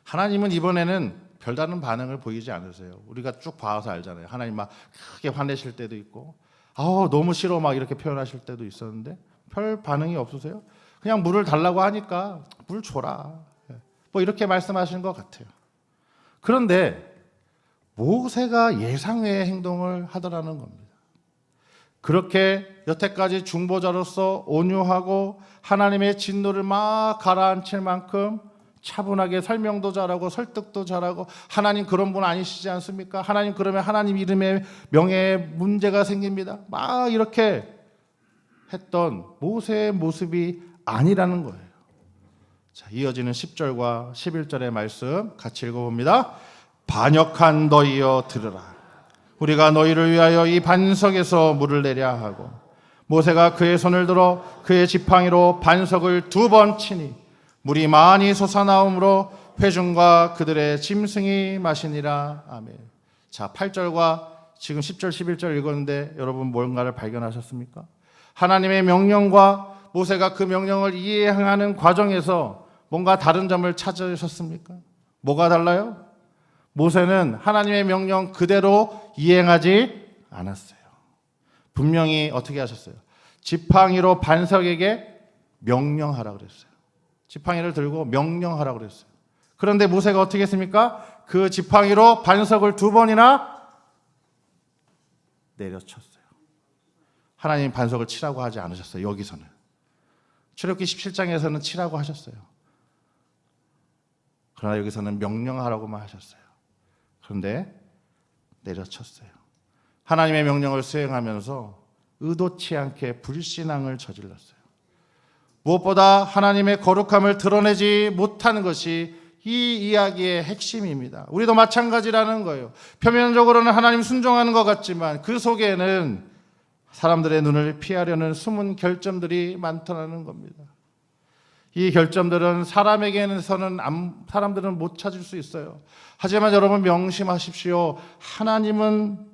하나님은 이번에는 별다른 반응을 보이지 않으세요. 우리가 쭉 봐서 알잖아요. 하나님 막 크게 화내실 때도 있고 너무 싫어 막 이렇게 표현하실 때도 있었는데 별 반응이 없으세요. 그냥 물을 달라고 하니까 물 줘라, 뭐 이렇게 말씀하시는 것 같아요. 그런데 모세가 예상외의 행동을 하더라는 겁니다. 그렇게 여태까지 중보자로서 온유하고 하나님의 진노를 막 가라앉힐 만큼 차분하게 설명도 잘하고 설득도 잘하고, 하나님 그런 분 아니시지 않습니까? 하나님 그러면 하나님 이름의 명예에 문제가 생깁니다. 막 이렇게 했던 모세의 모습이 아니라는 거예요. 자, 이어지는 10절과 11절의 말씀 같이 읽어봅니다. 반역한 너희여 들으라. 우리가 너희를 위하여 이 반석에서 물을 내려 하고 모세가 그의 손을 들어 그의 지팡이로 반석을 2번 치니 물이 많이 솟아나오므로 회중과 그들의 짐승이 마시니라. 아멘. 자, 8절과 지금 10절 11절 읽었는데 여러분 뭔가를 발견하셨습니까? 하나님의 명령과 모세가 그 명령을 이행하는 과정에서 뭔가 다른 점을 찾으셨습니까? 뭐가 달라요? 모세는 하나님의 명령 그대로 이행하지 않았어요. 분명히 어떻게 하셨어요? 지팡이로 반석에게 명령하라 그랬어요. 지팡이를 들고 명령하라 그랬어요. 그런데 모세가 어떻게 했습니까? 그 지팡이로 반석을 2번이나 내려쳤어요. 하나님 반석을 치라고 하지 않으셨어요. 여기서는. 출애굽기 17장에서는 치라고 하셨어요. 그러나 여기서는 명령하라고만 하셨어요. 그런데 내려쳤어요. 하나님의 명령을 수행하면서 의도치 않게 불신앙을 저질렀어요. 무엇보다 하나님의 거룩함을 드러내지 못하는 것이 이 이야기의 핵심입니다. 우리도 마찬가지라는 거예요. 표면적으로는 하나님 순종하는 것 같지만 그 속에는 사람들의 눈을 피하려는 숨은 결점들이 많다는 겁니다. 이 결점들은 사람들은 못 찾을 수 있어요. 하지만 여러분 명심하십시오. 하나님은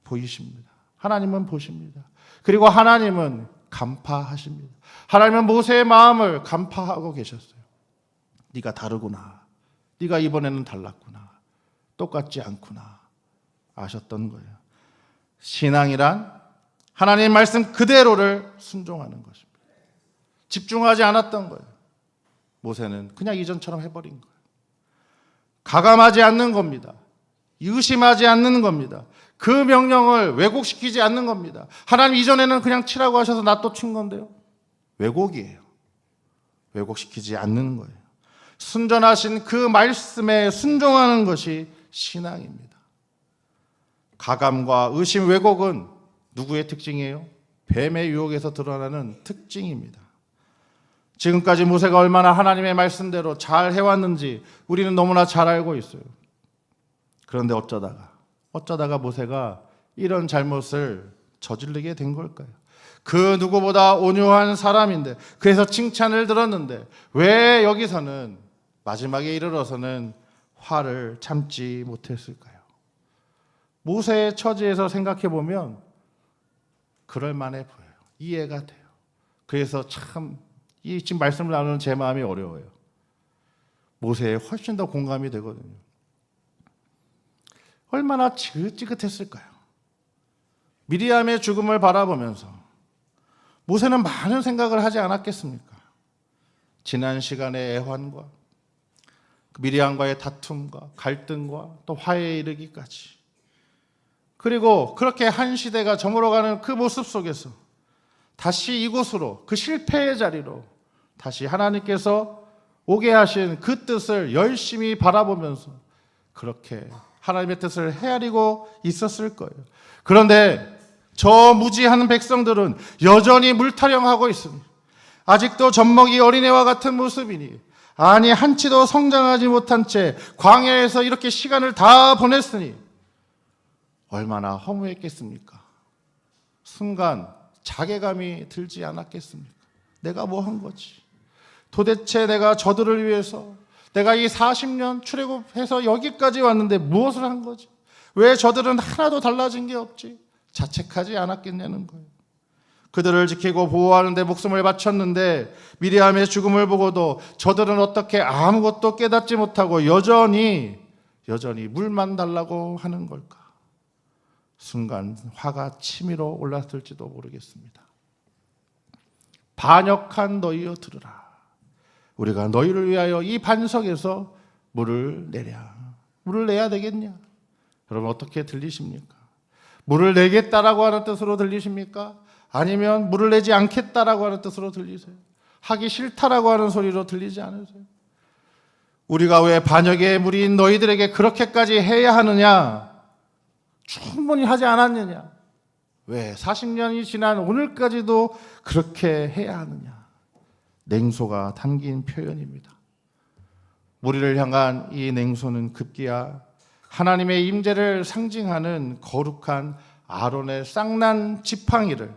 보이십니다. 하나님은 보십니다. 그리고 하나님은 간파하십니다. 하나님은 모세의 마음을 간파하고 계셨어요. 네가 다르구나. 네가 이번에는 달랐구나. 똑같지 않구나. 아셨던 거예요. 신앙이란 하나님의 말씀 그대로를 순종하는 것입니다. 집중하지 않았던 거예요. 모세는 그냥 이전처럼 해버린 거예요. 가감하지 않는 겁니다. 의심하지 않는 겁니다. 그 명령을 왜곡시키지 않는 겁니다. 하나님 이전에는 그냥 치라고 하셔서 나 또 친 건데요. 왜곡이에요. 왜곡시키지 않는 거예요. 순전하신 그 말씀에 순종하는 것이 신앙입니다. 가감과 의심, 왜곡은 누구의 특징이에요? 뱀의 유혹에서 드러나는 특징입니다. 지금까지 모세가 얼마나 하나님의 말씀대로 잘 해왔는지 우리는 너무나 잘 알고 있어요. 그런데 어쩌다가 모세가 이런 잘못을 저지르게 된 걸까요? 그 누구보다 온유한 사람인데, 그래서 칭찬을 들었는데 왜 여기서는 마지막에 이르러서는 화를 참지 못했을까요? 모세의 처지에서 생각해 보면 그럴 만해 보여요. 이해가 돼요. 그래서 참 이 지금 말씀을 나누는 제 마음이 어려워요. 모세에 훨씬 더 공감이 되거든요. 얼마나 지긋지긋했을까요? 미리암의 죽음을 바라보면서 모세는 많은 생각을 하지 않았겠습니까? 지난 시간의 애환과 미리암과의 다툼과 갈등과 또 화해에 이르기까지, 그리고 그렇게 한 시대가 저물어가는 그 모습 속에서 다시 이곳으로, 그 실패의 자리로 다시 하나님께서 오게 하신 그 뜻을 열심히 바라보면서 그렇게 하나님의 뜻을 헤아리고 있었을 거예요. 그런데 저 무지한 백성들은 여전히 물타령하고 있습니다. 아직도 젖먹이 어린애와 같은 모습이니, 아니 한치도 성장하지 못한 채 광야에서 이렇게 시간을 다 보냈으니 얼마나 허무했겠습니까? 순간 자괴감이 들지 않았겠습니까? 내가 뭐 한 거지? 도대체 내가 저들을 위해서 내가 이 40년 출애굽해서 여기까지 왔는데 무엇을 한 거지? 왜 저들은 하나도 달라진 게 없지? 자책하지 않았겠냐는 거예요. 그들을 지키고 보호하는 데 목숨을 바쳤는데 미리암의 죽음을 보고도 저들은 어떻게 아무것도 깨닫지 못하고 여전히 물만 달라고 하는 걸까? 순간 화가 치밀어 올랐을지도 모르겠습니다. 반역한 너희여 들으라. 우리가 너희를 위하여 이 반석에서 물을 내랴. 물을 내야 되겠냐? 여러분 어떻게 들리십니까? 물을 내겠다라고 하는 뜻으로 들리십니까? 아니면 물을 내지 않겠다라고 하는 뜻으로 들리세요? 하기 싫다라고 하는 소리로 들리지 않으세요? 우리가 왜 반역의 무리인 너희들에게 그렇게까지 해야 하느냐? 충분히 하지 않았느냐? 왜 40년이 지난 오늘까지도 그렇게 해야 하느냐? 냉소가 담긴 표현입니다. 우리를 향한 이 냉소는 급기야 하나님의 임재를 상징하는 거룩한 아론의 쌍난 지팡이를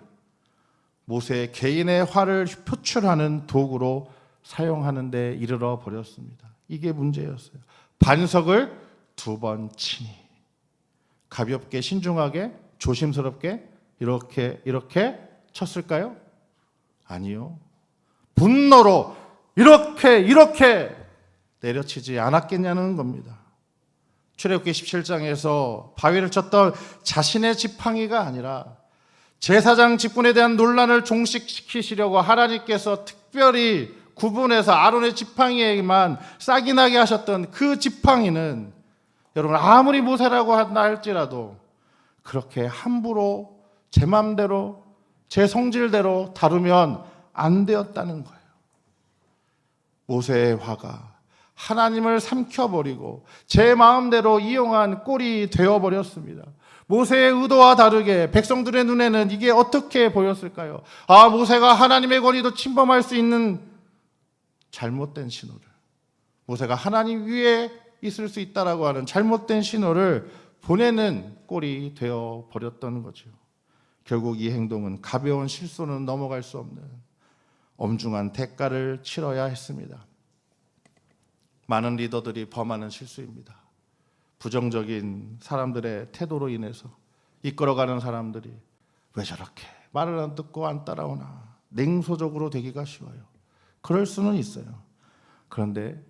모세의 개인의 화를 표출하는 도구로 사용하는 데 이르러 버렸습니다. 이게 문제였어요. 반석을 2번 치니, 가볍게 신중하게 조심스럽게 이렇게 쳤을까요? 아니요. 분노로 이렇게 내려치지 않았겠냐는 겁니다. 출애굽기 17장에서 바위를 쳤던 자신의 지팡이가 아니라 제사장 직분에 대한 논란을 종식시키시려고 하나님께서 특별히 구분해서 아론의 지팡이에만 싹이 나게 하셨던 그 지팡이는 여러분 아무리 모세라고 한다 할지라도 그렇게 함부로 제 맘대로 제 성질대로 다루면 안 되었다는 거예요. 모세의 화가 하나님을 삼켜버리고 제 마음대로 이용한 꼴이 되어버렸습니다. 모세의 의도와 다르게 백성들의 눈에는 이게 어떻게 보였을까요? 아, 모세가 하나님의 권위도 침범할 수 있는 잘못된 신호를, 모세가 하나님 위에 있을 수 있다라고 하는 잘못된 신호를 보내는 꼴이 되어버렸던 거죠. 결국 이 행동은 가벼운 실수는 넘어갈 수 없는 엄중한 대가를 치러야 했습니다. 많은 리더들이 범하는 실수입니다. 부정적인 사람들의 태도로 인해서 이끌어가는 사람들이 왜 저렇게 말을 안 듣고 안 따라오나 냉소적으로 되기가 쉬워요. 그럴 수는 있어요. 그런데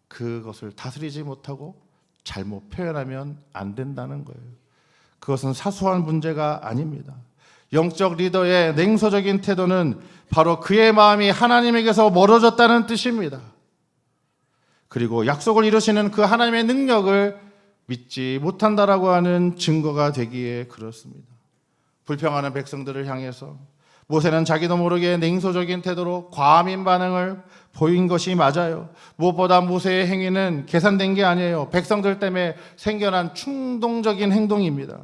그것을 다스리지 못하고 잘못 표현하면 안 된다는 거예요. 그것은 사소한 문제가 아닙니다. 영적 리더의 냉소적인 태도는 바로 그의 마음이 하나님에게서 멀어졌다는 뜻입니다. 그리고 약속을 이루시는 그 하나님의 능력을 믿지 못한다라고 하는 증거가 되기에 그렇습니다. 불평하는 백성들을 향해서 모세는 자기도 모르게 냉소적인 태도로 과민 반응을 보인 것이 맞아요. 무엇보다 모세의 행위는 계산된 게 아니에요. 백성들 때문에 생겨난 충동적인 행동입니다.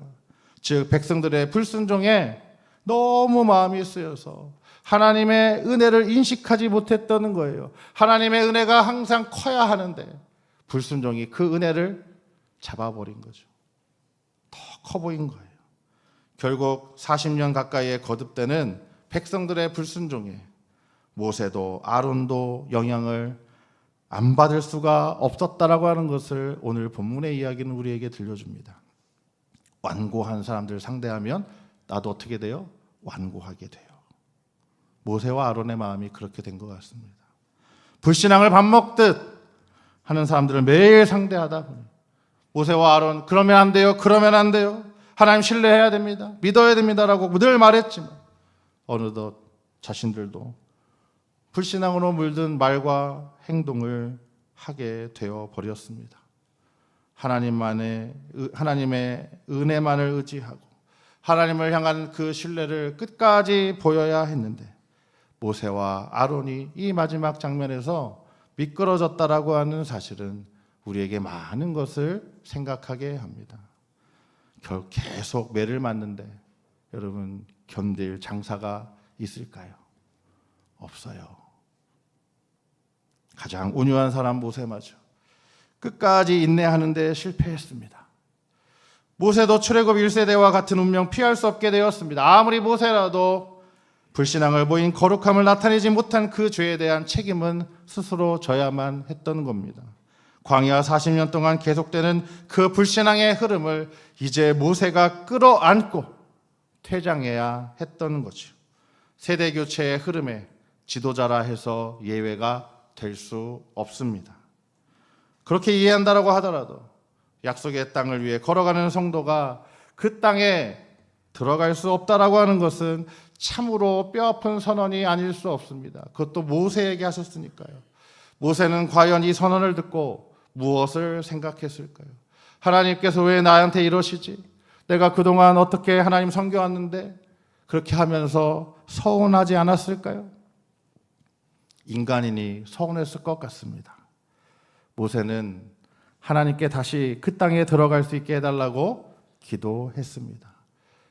즉 백성들의 불순종에 너무 마음이 쓰여서 하나님의 은혜를 인식하지 못했다는 거예요. 하나님의 은혜가 항상 커야 하는데 불순종이 그 은혜를 잡아버린 거죠. 더 커 보인 거예요. 결국 40년 가까이의 거듭되는 백성들의 불순종에 모세도 아론도 영향을 안 받을 수가 없었다라고 하는 것을 오늘 본문의 이야기는 우리에게 들려줍니다. 완고한 사람들 상대하면 나도 어떻게 돼요? 완고하게 돼요. 모세와 아론의 마음이 그렇게 된 것 같습니다. 불신앙을 밥 먹듯 하는 사람들을 매일 상대하다 보니 모세와 아론 그러면 안 돼요. 그러면 안 돼요. 하나님 신뢰해야 됩니다. 믿어야 됩니다라고 늘 말했지만 어느덧 자신들도 불신앙으로 물든 말과 행동을 하게 되어 버렸습니다. 하나님의 은혜만을 의지하고 하나님을 향한 그 신뢰를 끝까지 보여야 했는데 모세와 아론이 이 마지막 장면에서 미끄러졌다라고 하는 사실은 우리에게 많은 것을 생각하게 합니다. 계속 매를 맞는데 여러분 견딜 장사가 있을까요? 없어요. 가장 온유한 사람 모세마저 끝까지 인내하는데 실패했습니다. 모세도 출애굽 1세대와 같은 운명 피할 수 없게 되었습니다. 아무리 모세라도 불신앙을 보인 거룩함을 나타내지 못한 그 죄에 대한 책임은 스스로 져야만 했던 겁니다. 광야 40년 동안 계속되는 그 불신앙의 흐름을 이제 모세가 끌어안고 퇴장해야 했던 거죠. 세대 교체의 흐름에 지도자라 해서 예외가 될 수 없습니다. 그렇게 이해한다라고 하더라도 약속의 땅을 위해 걸어가는 성도가 그 땅에 들어갈 수 없다라고 하는 것은 참으로 뼈아픈 선언이 아닐 수 없습니다. 그것도 모세에게 하셨으니까요. 모세는 과연 이 선언을 듣고 무엇을 생각했을까요? 하나님께서 왜 나한테 이러시지? 내가 그동안 어떻게 하나님 섬겨왔는데 그렇게 하면서 서운하지 않았을까요? 인간이니 서운했을 것 같습니다. 모세는 하나님께 다시 그 땅에 들어갈 수 있게 해달라고 기도했습니다.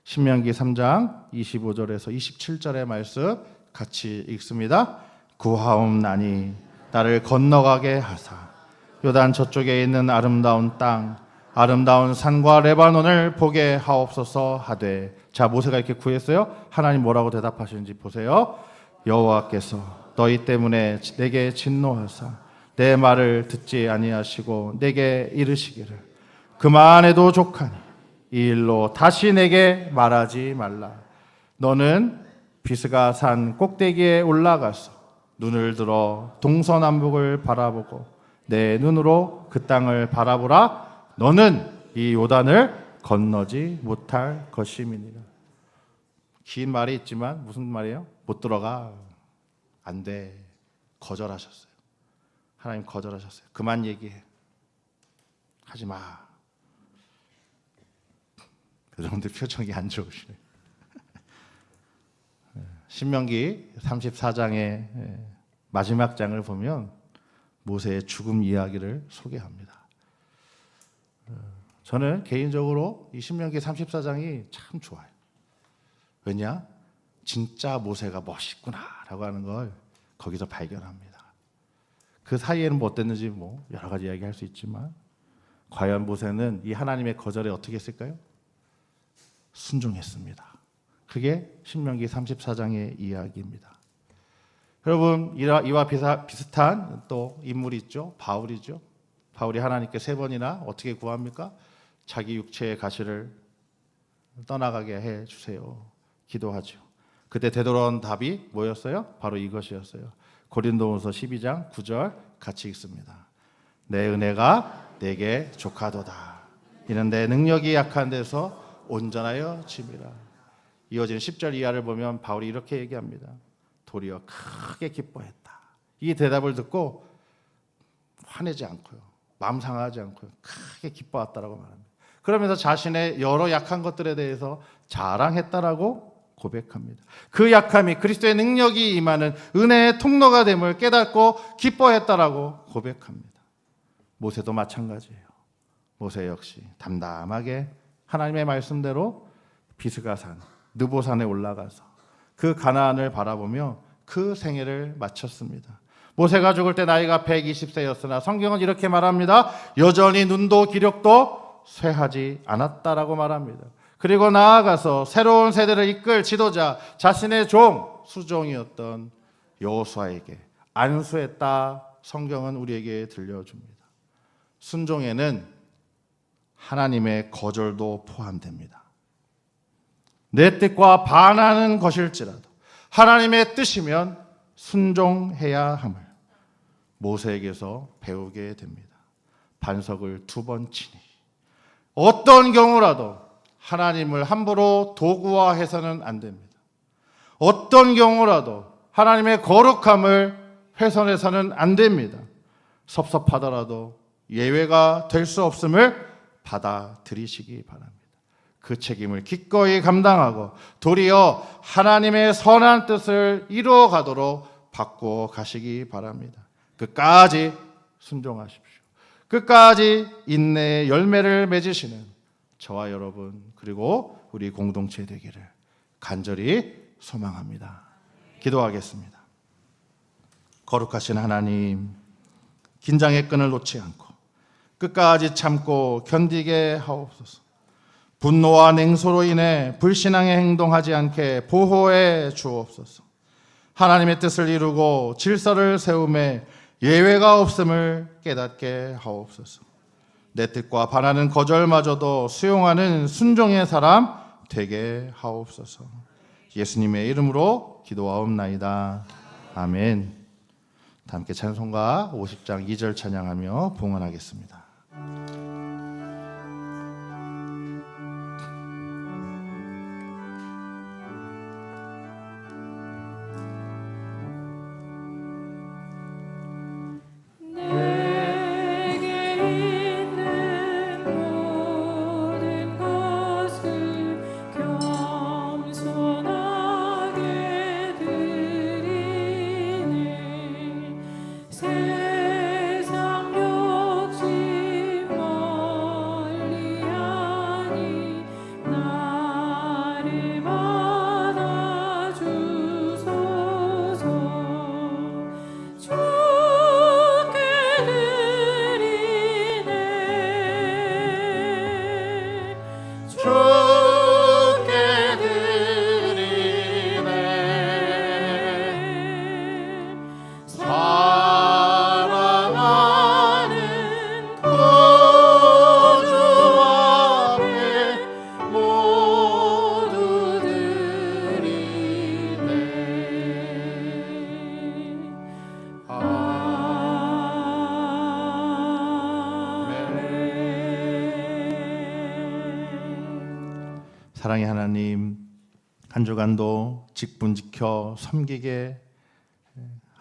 신명기 3장 25절에서 27절의 말씀 같이 읽습니다. 구하옵나니 나를 건너가게 하사 요단 저쪽에 있는 아름다운 땅 아름다운 산과 레바논을 보게 하옵소서 하되. 자, 모세가 이렇게 구했어요. 하나님 뭐라고 대답하시는지 보세요. 여호와께서 너희 때문에 내게 진노하사 내 말을 듣지 아니하시고 내게 이르시기를 그만해도 족하니 이 일로 다시 내게 말하지 말라. 너는 비스가 산 꼭대기에 올라가서 눈을 들어 동서남북을 바라보고 내 눈으로 그 땅을 바라보라. 너는 이 요단을 건너지 못할 것임이니라. 긴 말이 있지만 무슨 말이에요? 못 들어가. 안 돼. 거절하셨어요. 하나님 거절하셨어요. 그만 얘기해. 하지 마. 여러분들 표정이 안 좋으시네요. 신명기 34장의 마지막 장을 보면 모세의 죽음 이야기를 소개합니다. 저는 개인적으로 이 신명기 34장이 참 좋아요. 왜냐? 진짜 모세가 멋있구나라고 하는 걸 거기서 발견합니다. 그 사이에는 뭐 어땠는지 뭐 여러 가지 이야기할 수 있지만 과연 모세는 이 하나님의 거절에 어떻게 했을까요? 순종했습니다. 그게 신명기 34장의 이야기입니다. 여러분, 이와 비슷한 또 인물이 있죠. 바울이죠. 바울이 하나님께 3번이나 어떻게 구합니까? 자기 육체의 가시를 떠나가게 해주세요. 기도하죠. 그때 되돌아온 답이 뭐였어요? 바로 이것이었어요. 고린도후서 12장 9절 같이 읽습니다. 내 은혜가 내게 족하도다. 이는 내 능력이 약한 데서 온전하여 짐이라. 이어진 10절 이하를 보면 바울이 이렇게 얘기합니다. 도리어 크게 기뻐했다. 이 대답을 듣고 화내지 않고요. 마음 상하지 않고요. 크게 기뻐했다라고 말합니다. 그러면서 자신의 여러 약한 것들에 대해서 자랑했다라고 고백합니다. 그 약함이 그리스도의 능력이 임하는 은혜의 통로가 됨을 깨닫고 기뻐했다라고 고백합니다. 모세도 마찬가지예요. 모세 역시 담담하게 하나님의 말씀대로 비스가산, 느보산에 올라가서 그 가나안을 바라보며 그 생애를 마쳤습니다. 모세가 죽을 때 나이가 120세였으나 성경은 이렇게 말합니다. 여전히 눈도 기력도 쇠하지 않았다라고 말합니다. 그리고 나아가서 새로운 세대를 이끌 지도자, 자신의 종, 수종이었던 여호수아에게 안수했다. 성경은 우리에게 들려줍니다. 순종에는 하나님의 거절도 포함됩니다. 내 뜻과 반하는 것일지라도 하나님의 뜻이면 순종해야 함을 모세에게서 배우게 됩니다. 반석을 2번 치니 어떤 경우라도 하나님을 함부로 도구화해서는 안 됩니다. 어떤 경우라도 하나님의 거룩함을 훼손해서는 안 됩니다. 섭섭하더라도 예외가 될 수 없음을 받아들이시기 바랍니다. 그 책임을 기꺼이 감당하고 도리어 하나님의 선한 뜻을 이루어 가도록 바꾸어 가시기 바랍니다. 끝까지 순종하십시오. 끝까지 인내의 열매를 맺으시는 저와 여러분 그리고 우리 공동체 되기를 간절히 소망합니다. 기도하겠습니다. 거룩하신 하나님, 긴장의 끈을 놓지 않고 끝까지 참고 견디게 하옵소서. 분노와 냉소로 인해 불신앙에 행동하지 않게 보호해 주옵소서. 하나님의 뜻을 이루고 질서를 세우매 예외가 없음을 깨닫게 하옵소서. 내 뜻과 반하는 거절마저도 수용하는 순종의 사람 되게 하옵소서. 예수님의 이름으로 기도하옵나이다. 아멘. 다 함께 찬송가 50장 2절 찬양하며 봉헌하겠습니다. 사랑의 하나님, 한 주간도 직분 지켜 섬기게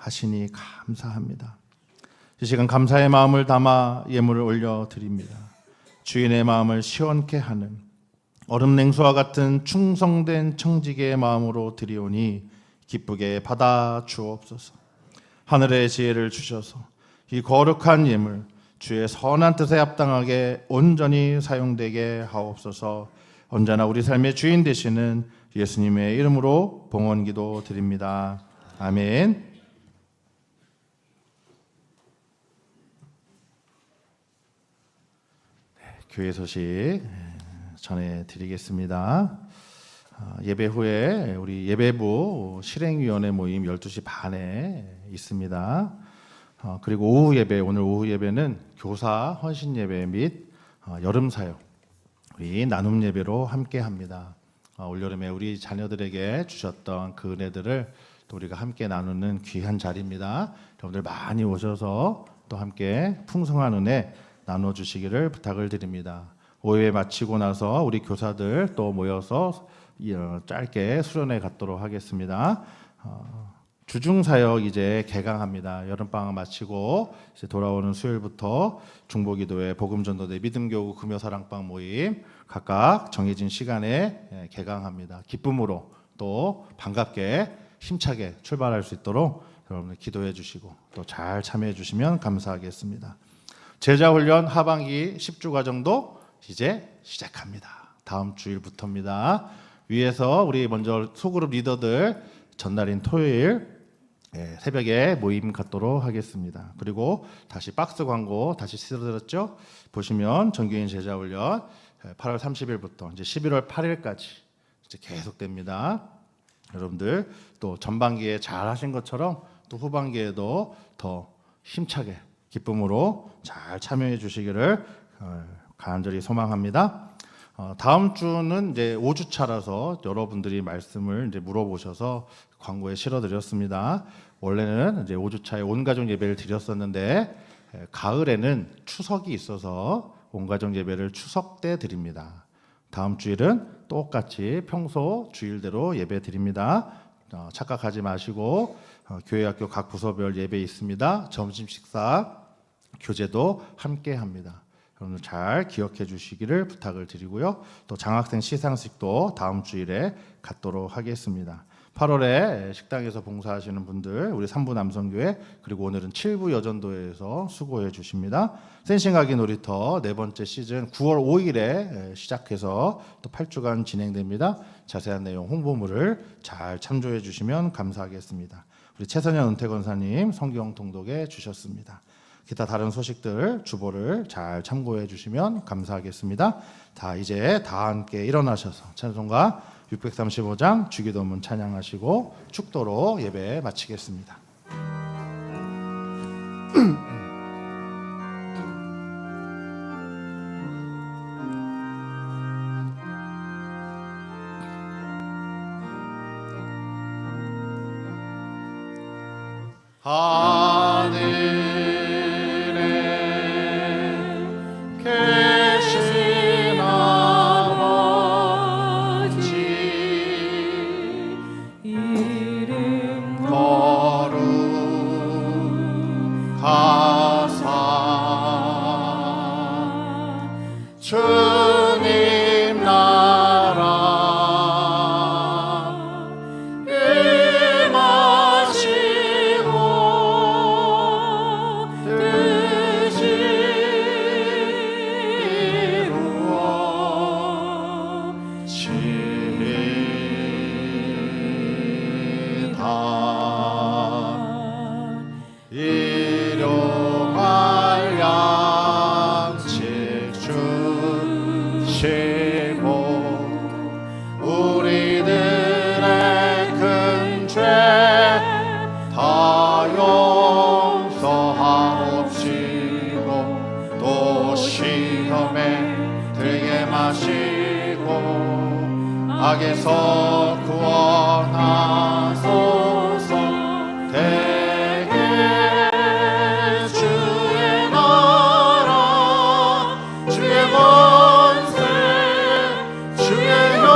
하시니 감사합니다. 이 시간 감사의 마음을 담아 예물을 올려드립니다. 주인의 마음을 시원케 하는 얼음 냉수와 같은 충성된 청지기의 마음으로 드리오니 기쁘게 받아 주옵소서. 하늘의 지혜를 주셔서 이 거룩한 예물 주의 선한 뜻에 합당하게 온전히 사용되게 하옵소서. 언제나 우리 삶의 주인 되시는 예수님의 이름으로 봉헌기도 드립니다. 아멘. 교회 소식 전해드리겠습니다. 예배 후에 우리 예배부 실행위원회 모임 12시 반에 있습니다. 그리고 오후 예배, 오늘 오후 예배는 교사 헌신 예배 및 여름 사역 우리 나눔 예배로 함께 합니다. 올여름에 우리 자녀들에게 주셨던 그 은혜들을 또 우리가 함께 나누는 귀한 자리입니다. 여러분들 많이 오셔서 또 함께 풍성한 은혜 나눠주시기를 부탁을 드립니다. 오후에 마치고 나서 우리 교사들 또 모여서 짧게 수련회 갖도록 하겠습니다. 주중사역 이제 개강합니다. 여름방학 마치고 이제 돌아오는 수요일부터 중보기도회, 복음전도대, 믿음교구, 금요사랑방 모임 각각 정해진 시간에 개강합니다. 기쁨으로 또 반갑게 힘차게 출발할 수 있도록 여러분들 기도해 주시고 또 잘 참여해 주시면 감사하겠습니다. 제자훈련 하반기 10주 과정도 이제 시작합니다. 다음 주일부터입니다. 위에서 우리 먼저 소그룹 리더들 전날인 토요일 새벽에 모임 갖도록 하겠습니다. 그리고 다시 박스 광고 다시 쓰러졌죠? 보시면 정규인 제자훈련 8월 30일부터 이제 11월 8일까지 이제 계속됩니다. 여러분들 또 전반기에 잘 하신 것처럼 또 후반기에도 더 힘차게 기쁨으로 잘 참여해 주시기를 간절히 소망합니다. 다음 주는 이제 5주차라서 여러분들이 말씀을 이제 물어보셔서 광고에 실어드렸습니다. 원래는 이제 5주차에 온가족 예배를 드렸었는데 가을에는 추석이 있어서 온가족 예배를 추석 때 드립니다. 다음 주일은 똑같이 평소 주일대로 예배 드립니다. 착각하지 마시고 교회 학교 각 부서별 예배 있습니다. 점심 식사 교제도 함께 합니다. 여러분 잘 기억해 주시기를 부탁을 드리고요. 또 장학생 시상식도 다음 주일에 갖도록 하겠습니다. 8월에 식당에서 봉사하시는 분들 우리 3부 남성교회 그리고 오늘은 7부 여전도회에서 수고해 주십니다. 센싱하기 놀이터 네 번째 시즌 9월 5일에 시작해서 또 8주간 진행됩니다. 자세한 내용 홍보물을 잘 참조해 주시면 감사하겠습니다. 우리 최선현 은퇴권사님 성경 통독해 주셨습니다. 기타 다른 소식들 주보를 잘 참고해 주시면 감사하겠습니다. 이제 다 함께 일어나셔서 찬송가 635장 주기도문 찬양하시고 축도로 예배 마치겠습니다. 주님 나라 임하시고 뜻이 이루어지다. 일용할 양식 주시고 우리들의 큰 죄 다 용서하옵시고 또 시험에 들게 마시고 악에서 구원하소서. 대개 주의 나라 주의 권세 주의 영광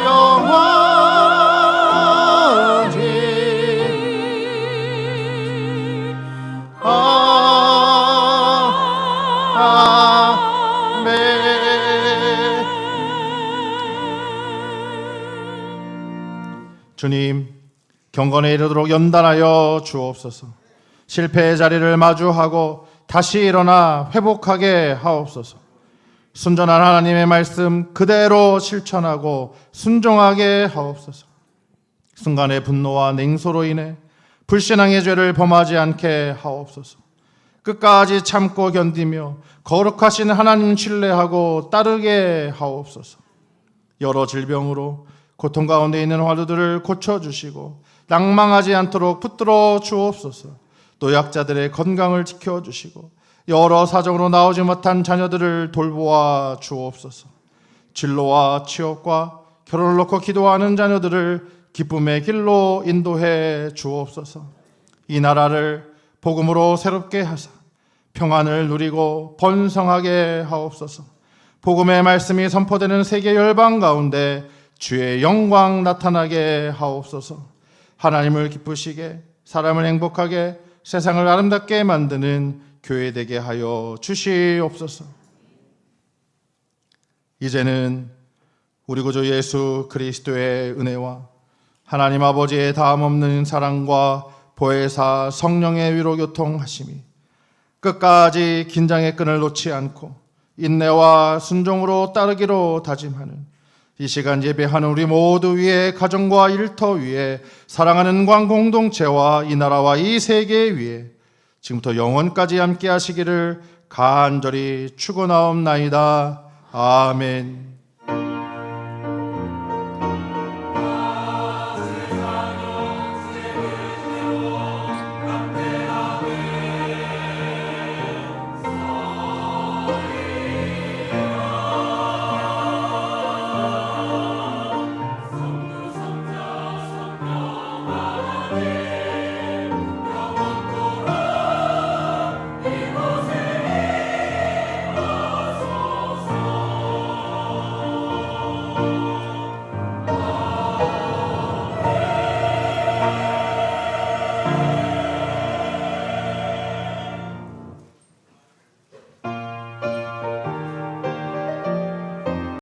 영원히 주님, 경건에 이르도록 연단하여 주옵소서. 실패의 자리를 마주하고 다시 일어나 회복하게 하옵소서. 순전한 하나님의 말씀 그대로 실천하고 순종하게 하옵소서. 순간의 분노와 냉소로 인해 불신앙의 죄를 범하지 않게 하옵소서. 끝까지 참고 견디며 거룩하신 하나님 신뢰하고 따르게 하옵소서. 여러 질병으로 고통 가운데 있는 화두들을 고쳐주시고 낭망하지 않도록 붙들어 주옵소서. 또 약자들의 건강을 지켜주시고 여러 사정으로 나오지 못한 자녀들을 돌보아 주옵소서. 진로와 취업과 결혼을 놓고 기도하는 자녀들을 기쁨의 길로 인도해 주옵소서. 이 나라를 복음으로 새롭게 하사 평안을 누리고 번성하게 하옵소서. 복음의 말씀이 선포되는 세계 열방 가운데 주의 영광 나타나게 하옵소서. 하나님을 기쁘시게 사람을 행복하게 세상을 아름답게 만드는 교회 되게 하여 주시옵소서. 이제는 우리 구주 예수 그리스도의 은혜와 하나님 아버지의 다함없는 사랑과 보혜사 성령의 위로 교통하심이 끝까지 긴장의 끈을 놓지 않고 인내와 순종으로 따르기로 다짐하는 이 시간 예배하는 우리 모두 위에 가정과 일터 위에 사랑하는 관 공동체와 이 나라와 이 세계 위에 지금부터 영원까지 함께 하시기를 간절히 축원하옵나이다. 아멘.